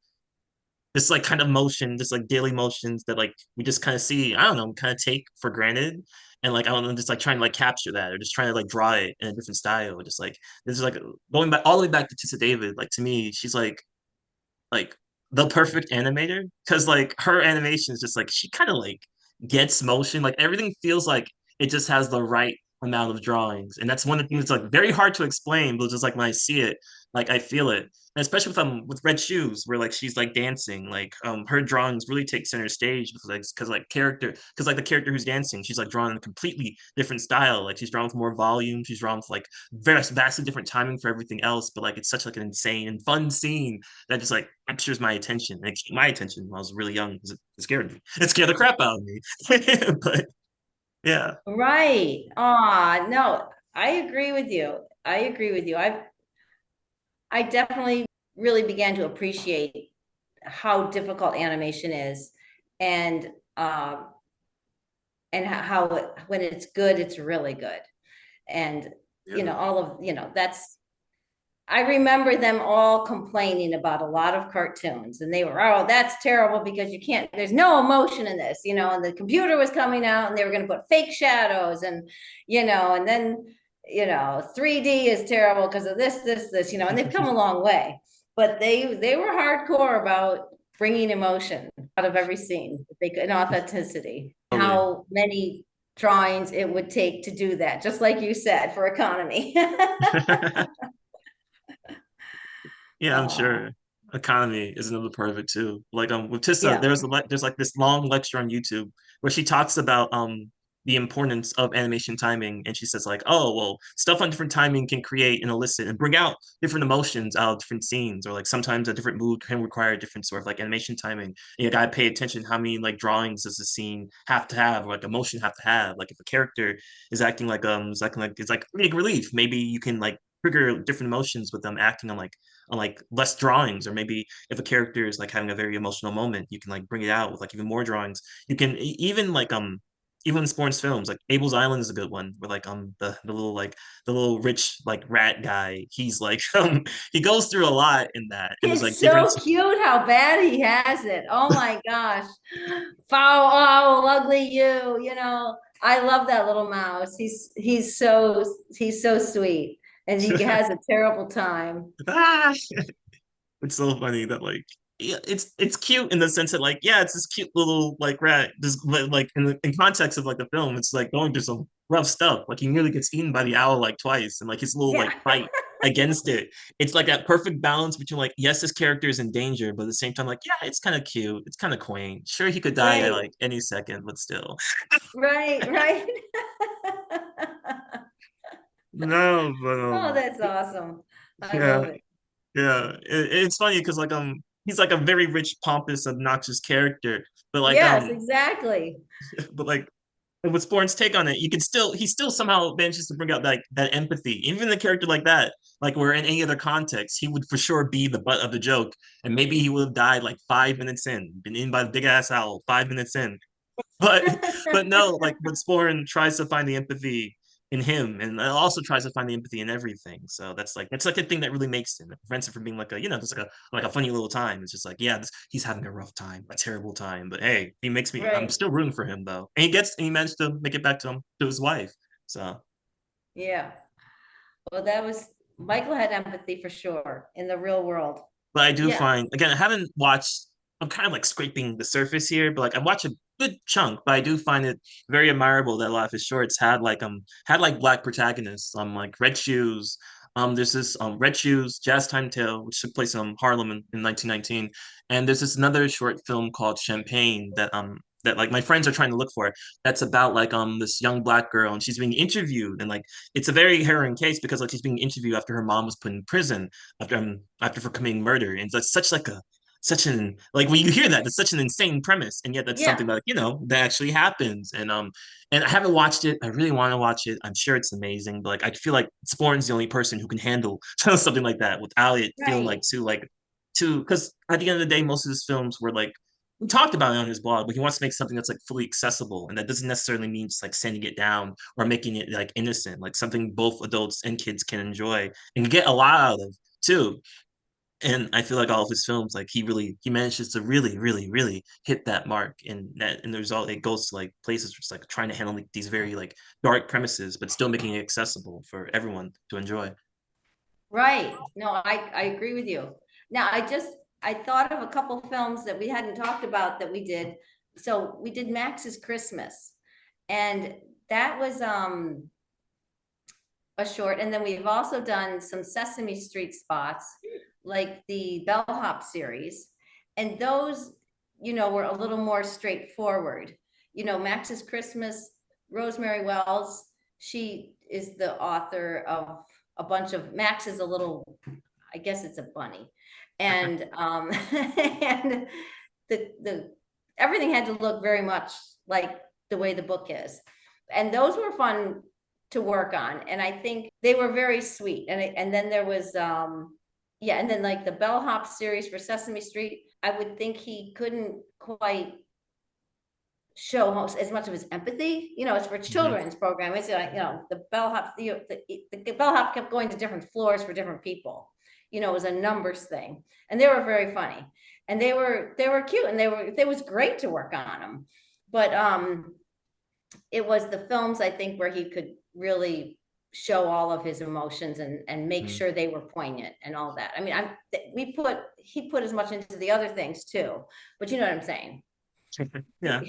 this like kind of motion, just like daily motions that like we just kind of see, I don't know, kind of take for granted. And like I don't know, just like trying to like capture that or just trying to like draw it in a different style. Just like this is like going back all the way back to Tissa David. Like to me, she's like the perfect animator because like her animation is just like she kind of like gets motion. Like everything feels like it just has the right amount of drawings. And that's one of the things that's like very hard to explain, but just like when I see it, like I feel it. And especially with Red Shoes, where like she's like dancing, like her drawings really take center stage because like the character who's dancing, she's like drawn in a completely different style. Like she's drawn with more volume, she's drawn with like vastly different timing for everything else. But like it's such like an insane and fun scene that just like captures my attention. It kept my attention when I was really young because it scared me. It scared the crap out of me. But yeah. Right. No, I agree with you. I agree with you. I definitely really began to appreciate how difficult animation is, and um and how when it's good, it's really good. And Yeah. all of, that's, I remember them all complaining about a lot of cartoons, and they were, oh, that's terrible because you can't, there's no emotion in this, and the computer was coming out and they were going to put fake shadows, and then, 3D is terrible because of this, and they've come a long way, but they were hardcore about bringing emotion out of every scene, and authenticity, Totally. how many drawings it would take to do that, just like you said, for economy. Yeah, I'm Oh, sure. Economy is another part of it too. Like with Tissa, yeah. there's like this long lecture on YouTube where she talks about the importance of animation timing, and she says like, oh well, stuff on different timing can create and elicit and bring out different emotions out of different scenes, or like sometimes a different mood can require a different sort of like animation timing. And you gotta pay attention how many like drawings does the scene have to have, or like emotion have to have. Like if a character is acting like it's like comedic relief, maybe you can like trigger different emotions with them acting on like less drawings, or maybe if a character is like having a very emotional moment, you can like bring it out with like even more drawings. You can even like even in Sporn's films, like Abel's Island is a good one, where like the little like the little rich like rat guy, he's like he goes through a lot in that, and there's like It's different. so cute how bad he has it. Oh my gosh. Foul, oh, ugly you, I love that little mouse. He's so sweet. And he has a terrible time. Ah, it's so funny that like yeah, it's cute in the sense that like yeah, it's this cute little like rat. Just like in context of like the film, it's like going through some rough stuff. Like he nearly gets eaten by the owl like twice, and like his little Yeah. like fight against it. It's like that perfect balance between like yes, this character is in danger, but at the same time like yeah, it's kind of cute, it's kind of quaint. Sure, he could die at Right. like any second, but still. Right. Right. No, but Oh, that's awesome. I yeah, love it. yeah. It's funny because like he's like a very rich, pompous, obnoxious character, but like Yes, exactly. but like with Sporn's take on it, you can still he still somehow manages to bring out like that empathy. Even the character like that, like where in any other context, he would for sure be the butt of the joke, and maybe he would have died like 5 minutes in, been eaten by the big ass owl 5 minutes in. But no, like but Sporn tries to find the empathy in him, and also tries to find the empathy in everything. So that's like a thing that really makes him. It prevents it from being like a just like a funny little time. It's just like yeah, he's having a rough time, a terrible time. But hey, he makes me. I'm Right. still rooting for him though, and he managed to make it back to his wife. So Yeah. Well, that was, Michael had empathy for sure in the real world. but I do Yeah. find again, I haven't watched. I'm kind of like scraping the surface here, but like I watched a good chunk. But I do find it very admirable that a lot of his shorts had like black protagonists. Like Red Shoes. There's this Red Shoes, Jazz Time Tale, which took place in Harlem in 1919, and there's this another short film called Champagne that like my friends are trying to look for. That's about like this young black girl, and she's being interviewed, and like it's a very harrowing case because like she's being interviewed after her mom was put in prison after for committing murder, and that's such an like when you hear that, it's such an insane premise, and yet that's something Yeah. that that actually happens. And I haven't watched it. I really want to watch it. I'm sure it's amazing, but like I feel like Sporn's the only person who can handle something like that without it feeling Right. like too because at the end of the day, most of his films were like we talked about it on his blog, but he wants to make something that's like fully accessible, and that doesn't necessarily mean just like sending it down or making it like innocent, like something both adults and kids can enjoy and get a lot out of too. And I feel like all of his films, like he manages to really hit that mark, and that and the result it goes to like places just like trying to handle like, these very like dark premises, but still making it accessible for everyone to enjoy. Right. No, I agree with you. Now, I thought of a couple films that we hadn't talked about that we did. So we did Max's Christmas, and that was a short. And then we've also done some Sesame Street spots, like the Bellhop series. And those, were a little more straightforward. Max's Christmas, Rosemary Wells, she is the author of a bunch of, Max is a little, I guess it's a bunny. And and the everything had to look very much like the way the book is. And those were fun to work on. And I think they were very sweet. And then there was yeah, and then like the Bellhop series for Sesame Street, I would think he couldn't quite show as much of his empathy. It's for Mhm. children's program. It's like, the bellhop, the bellhop kept going to different floors for different people. It was a numbers thing, and they were very funny, and they were cute, and it was great to work on them. But it was the films, I think, where he could really show all of his emotions and make Mhm. sure they were poignant and all that. I mean, he put as much into the other things too, but you know what I'm saying. Yeah.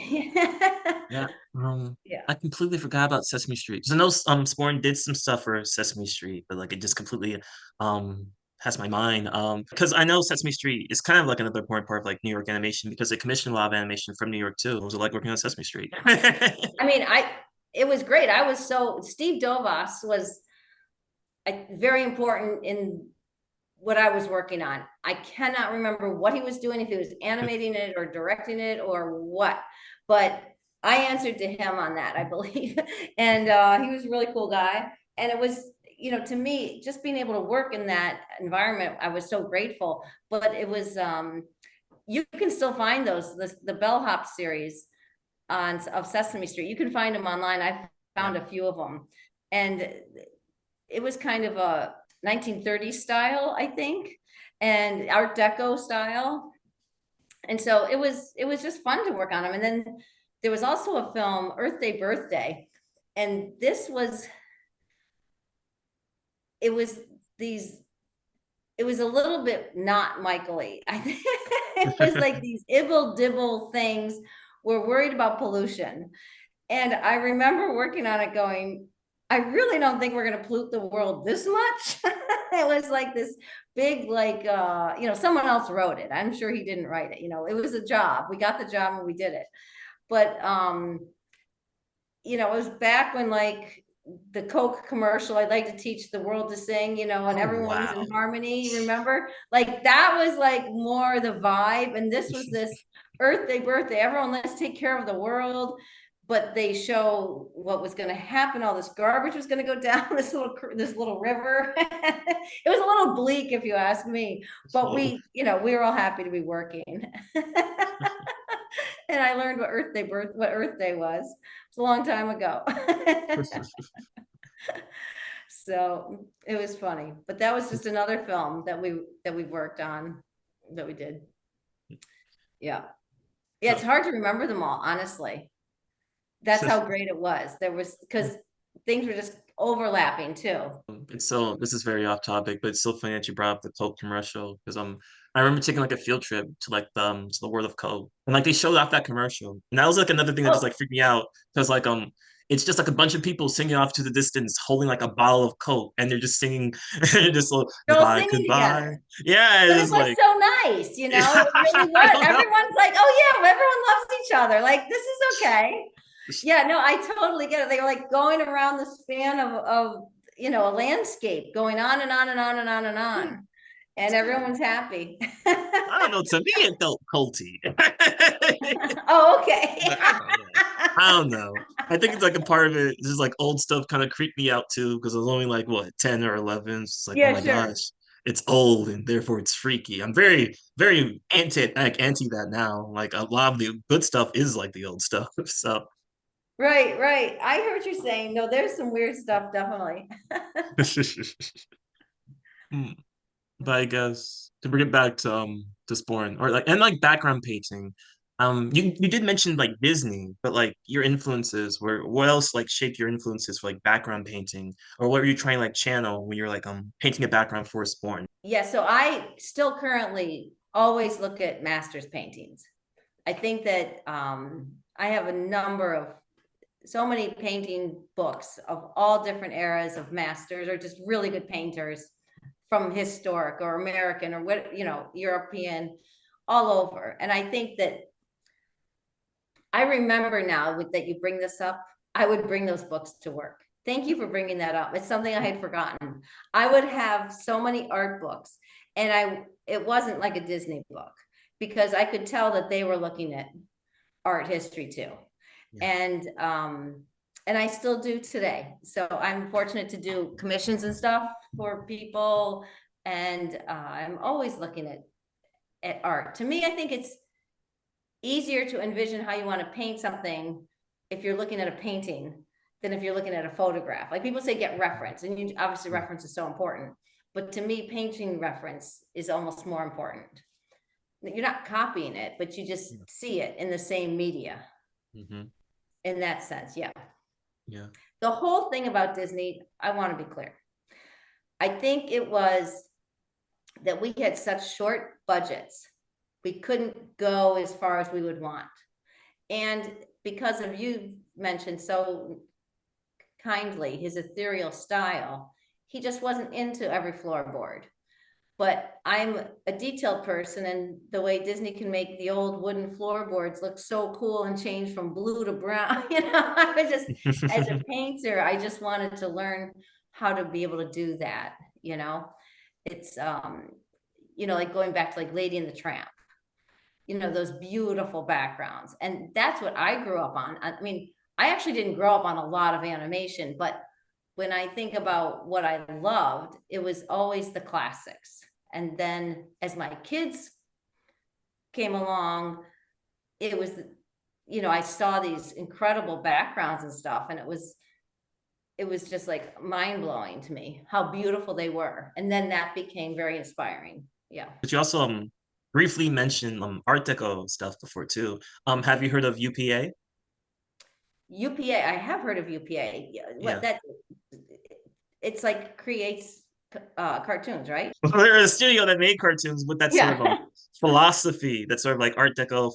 Yeah. Yeah. I completely forgot about Sesame Street. 'Cause I know Sporn did some stuff for Sesame Street, but like it just completely um has my mind. Because I know Sesame Street is kind of like another important part of like New York animation because they commissioned a lot of animation from New York too. What was it like working on Sesame Street? I mean, it was great. Steve Dovas was very important in what I was working on. I cannot remember what he was doing, if he was animating it or directing it or what, but I answered to him on that, I believe. And he was a really cool guy. And it was, to me, just being able to work in that environment, I was so grateful. But it was, you can still find the Bellhop series of Sesame Street. You can find them online. I Yeah. found a few of them. And it was kind of a 1930s style, I think, and Art Deco style. And so it was just fun to work on them. And then there was also a film, Earth Day Birthday, and it was these it was a little bit not Michael-y. I think it was like these ibble dibble things. We're worried about pollution. And I remember working on it going, I really don't think we're going to pollute the world this much. It was like this big, like, someone else wrote it. I'm sure he didn't write it. It was a job. We got the job and we did it. But, it was back when like the Coke commercial, I'd like to teach the world to sing, and Oh everyone was in wow. harmony. Remember? Like that was like more the vibe. And this was this Earth Day birthday. Everyone, let's take care of the world. But they show what was going to happen. All this garbage was going to go down this little river. It was a little bleak, if you ask me. But Oh. we were all happy to be working. And I learned what Earth Day was. It's a long time ago. So it was funny, but that was just another film that we worked on, that we did. Yeah. Yeah, it's So, hard to remember them all, honestly. That's how great it was. There was, because things were just overlapping too. it's so this is very off topic, but it's so funny that you brought up the Coke commercial because I remember taking like a field trip to like to the World of Coke and like they showed off that commercial and that was like another thing that just Oh, like freaked me out because like it's just like a bunch of people singing off to the distance holding like a bottle of Coke and they're just singing they're just like they're all goodbye singing goodbye together. yeah But it's it just was like so nice, yeah, it really I was. don't know Everyone's like, oh yeah, everyone loves each other. Like, this is okay. Yeah, no, I totally get it. They were like going around the span of a landscape, going on and on and on and on and yeah, on. And everyone's happy. I don't know to me it felt culty. Oh, okay. But I don't know. I don't know. I think it's like a part of it. Just like old stuff kind of creeped me out too because I was only like what 10 or 11. It's like oh Yeah, my sure. gosh, it's old and therefore it's freaky. I'm very very anti that now. Like a lot of the good stuff is like the old stuff. So Right, right. I heard what you're saying. No, there's some weird stuff, definitely. Hmm. But I guess to bring it back to Sporn or like and like background painting. You did mention like Disney, but like your influences were what else like shaped your influences for like background painting, or what were you trying to like channel when you're like painting a background for Sporn? Yeah, so I still currently always look at masters paintings. I think that I have a number of so many painting books of all different eras of masters or just really good painters from historic or American or what, European, all over. And I think that I remember now that you bring this up, I would bring those books to work. Thank you for bringing that up. It's something I had forgotten. I would have so many art books, and it wasn't like a Disney book because I could tell that they were looking at art history too. Yeah. And I still do today. So I'm fortunate to do commissions and stuff for people, and I'm always looking at art. To me, I think it's easier to envision how you want to paint something if you're looking at a painting than if you're looking at a photograph. Like people say, get reference, and you obviously Yeah. reference is so important. But to me, painting reference is almost more important. You're not copying it, but you just Yeah. see it in the same media Hmm. in that sense. Yeah. Yeah. The whole thing about Disney, I want to be clear. I think it was that we had such short budgets, we couldn't go as far as we would want. And because of you mentioned so kindly his ethereal style, he just wasn't into every floorboard. But I'm a detailed person, and the way Disney can make the old wooden floorboards look so cool and change from blue to brown, I was just, as a painter, I just wanted to learn how to be able to do that. It's like going back to like Lady and the Tramp, those beautiful backgrounds. And that's what I grew up on. I mean, I actually didn't grow up on a lot of animation, but when I think about what I loved, it was always the classics. And then as my kids came along, it was, I saw these incredible backgrounds and stuff, and it was just like mind blowing to me how beautiful they were. And then that became very inspiring. Yeah. But you also briefly mentioned Art Deco stuff before too. Have you heard of UPA? UPA, I have heard of UPA. What Yeah. that it's like creates cartoons, right? Well, they're a studio that made cartoons with that sort of Yeah. philosophy, that sort of like Art Deco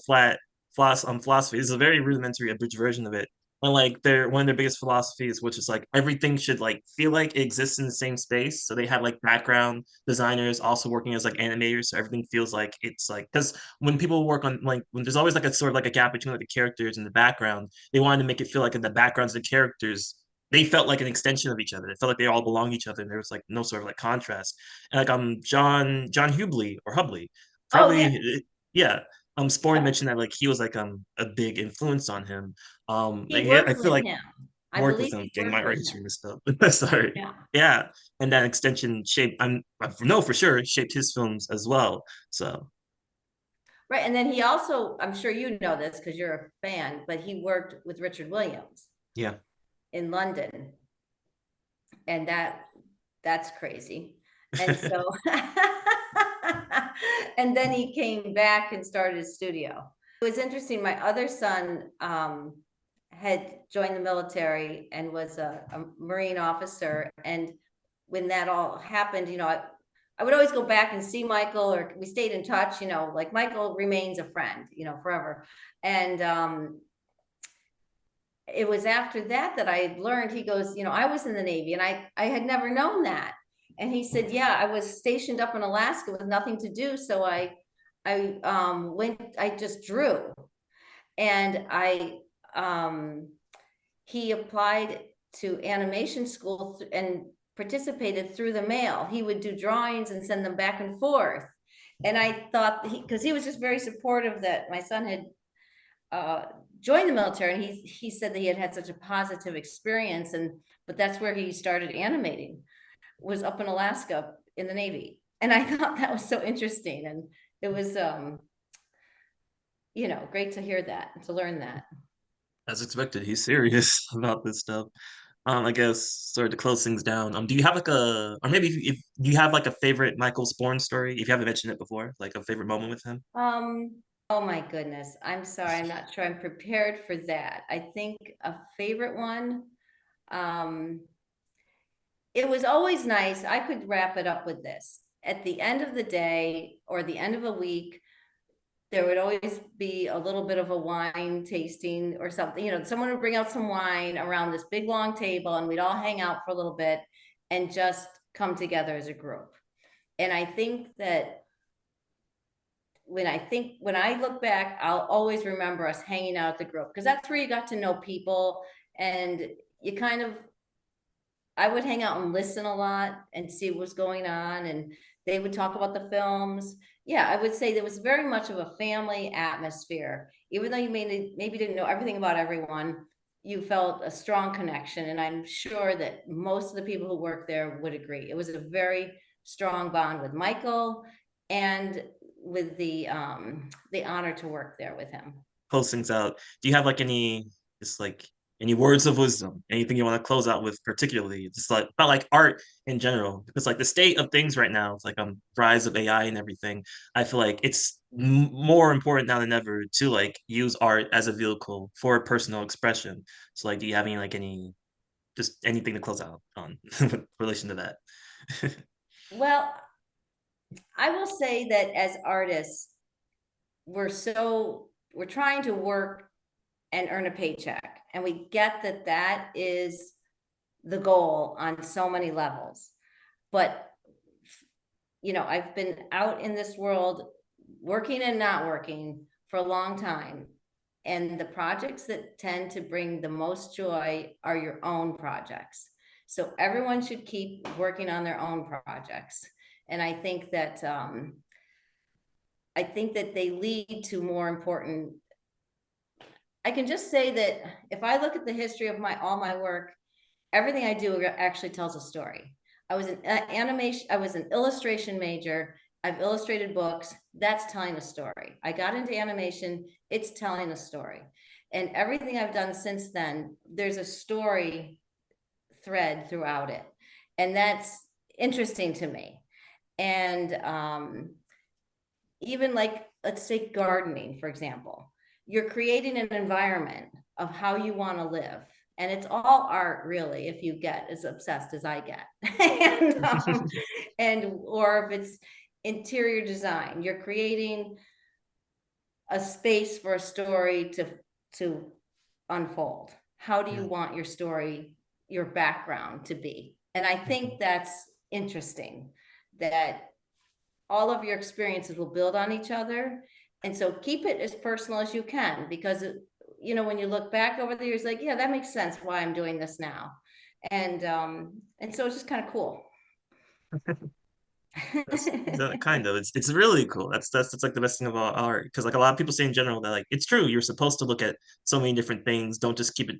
philosophy. It's a very rudimentary, abridged version of it. And like they're one of their biggest philosophies, which is like everything should like feel like it exists in the same space. So they have like background designers also working as like animators, so everything feels like it's like because when people work on like when there's always like a sort of like a gap between like the characters and the background, they wanted to make it feel like in the backgrounds of the characters they felt like an extension of each other. It felt like they all belonged to each other, and there was like no sort of like contrast. And like John Hubley or Hubley, Oh yeah. probably yeah. Sporn Yep. mentioned that like he was like a big influence on him. He I worked feel with like him. I worked with believe him, he getting my worked with art history him. messed up. Sorry. Yeah. Yeah, and that extension shaped. I know for sure shaped his films as well. So Right. And then he also, I'm sure you know this because you're a fan, but he worked with Richard Williams yeah. in London. And that's crazy. And so and then he came back and started his studio. It was interesting. My other son had joined the military and was a Marine officer. And when that all happened, I would always go back and see Michael, or we stayed in touch, like Michael remains a friend, forever. And it was after that I learned, he goes, I was in the Navy, and I had never known that. And he said, yeah, I was stationed up in Alaska with nothing to do. So I just drew. And he applied to animation school and participated through the mail. He would do drawings and send them back and forth. And I thought, because he was just very supportive that my son had uh, joined the military, and he said that he had such a positive experience, but that's where he started animating, was up in Alaska in the Navy. And I thought that was so interesting, and it was great to hear that, to learn that. As expected, he's serious about this stuff. I guess sort of to close things down. Do you have like or maybe if you have like a favorite Michael Sporn story, if you haven't mentioned it before, like a favorite moment with him? Oh my goodness, I'm sorry, I'm not sure I'm prepared for that. I think a favorite one, um it was always nice. I could wrap it up with this. At the end of the day or the end of a week, there would always be a little bit of a wine tasting or something. Someone would bring out some wine around this big long table, and we'd all hang out for a little bit and just come together as a group. And I think that when I look back, I'll always remember us hanging out at the group, because that's where you got to know people, and you kind of I would hang out and listen a lot and see what was going on, and they would talk about the films. Yeah, I would say there was very much of a family atmosphere. Even though you maybe didn't know everything about everyone, you felt a strong connection, and I'm sure that most of the people who work there would agree. It was a very strong bond with Michael, and with the honor to work there with him. Close things out. Do you have like any just like any words of wisdom? Anything you want to close out with, particularly just like about like art in general? Because like the state of things right now, it's like rise of AI and everything. I feel like it's more important now than ever to like use art as a vehicle for personal expression. So like, do you have any just anything to close out on with relation to that? Well, I will say that as artists, we're trying to work and earn a paycheck, and we get that that is the goal on so many levels. But I've been out in this world working and not working for a long time, and the projects that tend to bring the most joy are your own projects. So everyone should keep working on their own projects, and I think that they lead to more important. I can just say that if I look at the history of all my work, everything I do actually tells a story. I was an animation, I was an illustration major. I've illustrated books. That's telling a story. I got into animation. It's telling a story. And everything I've done since then, there's a story thread throughout it. And that's interesting to me. And even like, let's say gardening, for example, you're creating an environment of how you want to live. And it's all art, really, if you get as obsessed as I get. Or if it's interior design, you're creating a space for a story to unfold. How do you Yeah. want your story, your background to be? And I think that's interesting, that all of your experiences will build on each other. And so keep it as personal as you can, because when you look back over the years, like, yeah, that makes sense why I'm doing this now. And so it's just kind of cool. That's that kind of it's really cool. That's like the best thing about art, because like a lot of people say in general that like it's true. You're supposed to look at so many different things. Don't just keep it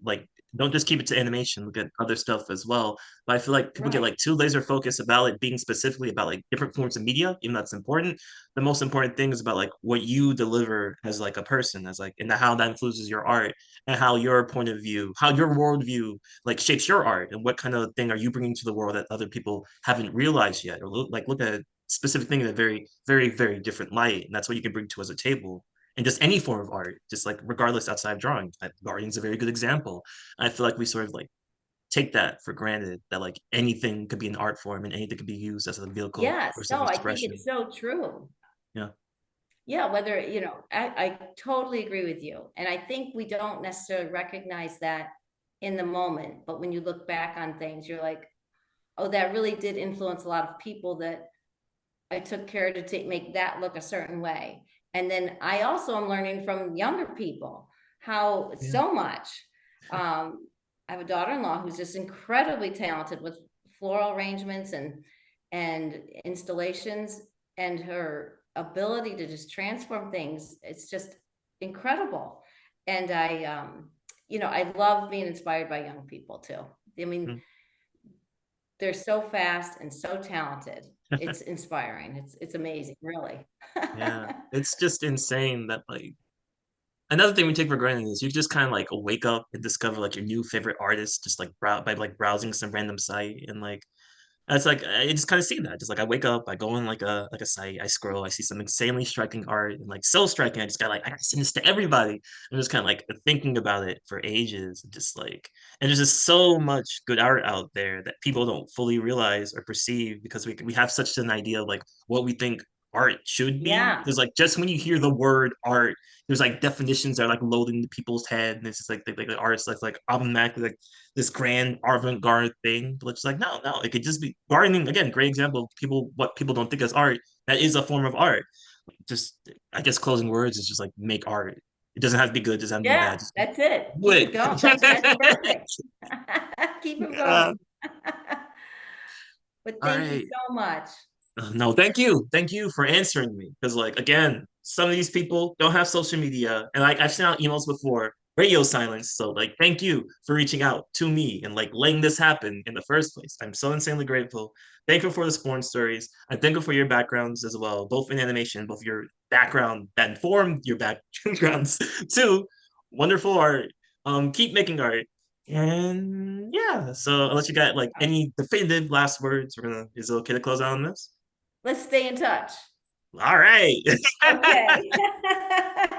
to animation. Look at other stuff as well. But I feel like people get Right. like too laser focused about it being specifically about like different forms of media, even though that's important. The most important thing is about like what you deliver as like a person, as like and how that influences your art and how your point of view, how your worldview like shapes your art, and what kind of thing are you bringing to the world that other people haven't realized yet, or look at a specific thing in a very very very different light, and that's what you can bring to as a table. And just any form of art, just like regardless outside of drawing, like, gardening's a very good example. I feel like we sort of like take that for granted, that like anything could be an art form and anything could be used as a vehicle Yes. for No, I think self-expression. it's so true. Yeah. Yeah, I totally agree with you. And I think we don't necessarily recognize that in the moment. But when you look back on things, you're like, oh, that really did influence a lot of people, that I took care to make that look a certain way. And then I also am learning from younger people how Yeah. so much. I have a daughter-in-law who's just incredibly talented with floral arrangements and installations, and her ability to just transform things. It's just incredible. And I love being inspired by young people too. I mean, Mm. they're so fast and so talented. It's inspiring. It's amazing, really. Yeah, it's just insane that like another thing we take for granted is you just kind of like wake up and discover like your new favorite artist just like by like browsing some random site, and like it's like I just kind of see that. Just like I wake up, I go on like a site, I scroll, I see some insanely striking art, and like so striking, I just got like I gotta send this to everybody. I'm just kind of like thinking about it for ages, and just like and there's just so much good art out there that people don't fully realize or perceive, because we have such an idea of like what we think art should be. Yeah. Because like just when you hear the word art, there's like definitions that are like loading into people's head, and it's just like the art's like automatically like this grand avant-garde thing. But it's like no, it could just be gardening again. Great example of people what people don't think as art. That is a form of art. Just I guess closing words is just like make art. It doesn't have to be good. It doesn't have to be bad. Yeah, Just that's it. do Keep it going. That's it. perfect. Keep it Uh, going. But all thank you right. so much. No, thank you. Thank you for answering me. Because, like, again, some of these people don't have social media. And, like, I've sent out emails before, radio silence. So, like, thank you for reaching out to me and, like, letting this happen in the first place. I'm so insanely grateful. Thankful for the Sporn stories. I'm thankful for your backgrounds as well, both in animation, both your background that informed your backgrounds, too. Wonderful art. Keep making art. And yeah, so unless you got like any definitive last words, is it okay to close out on this? Let's stay in touch. All right. Okay.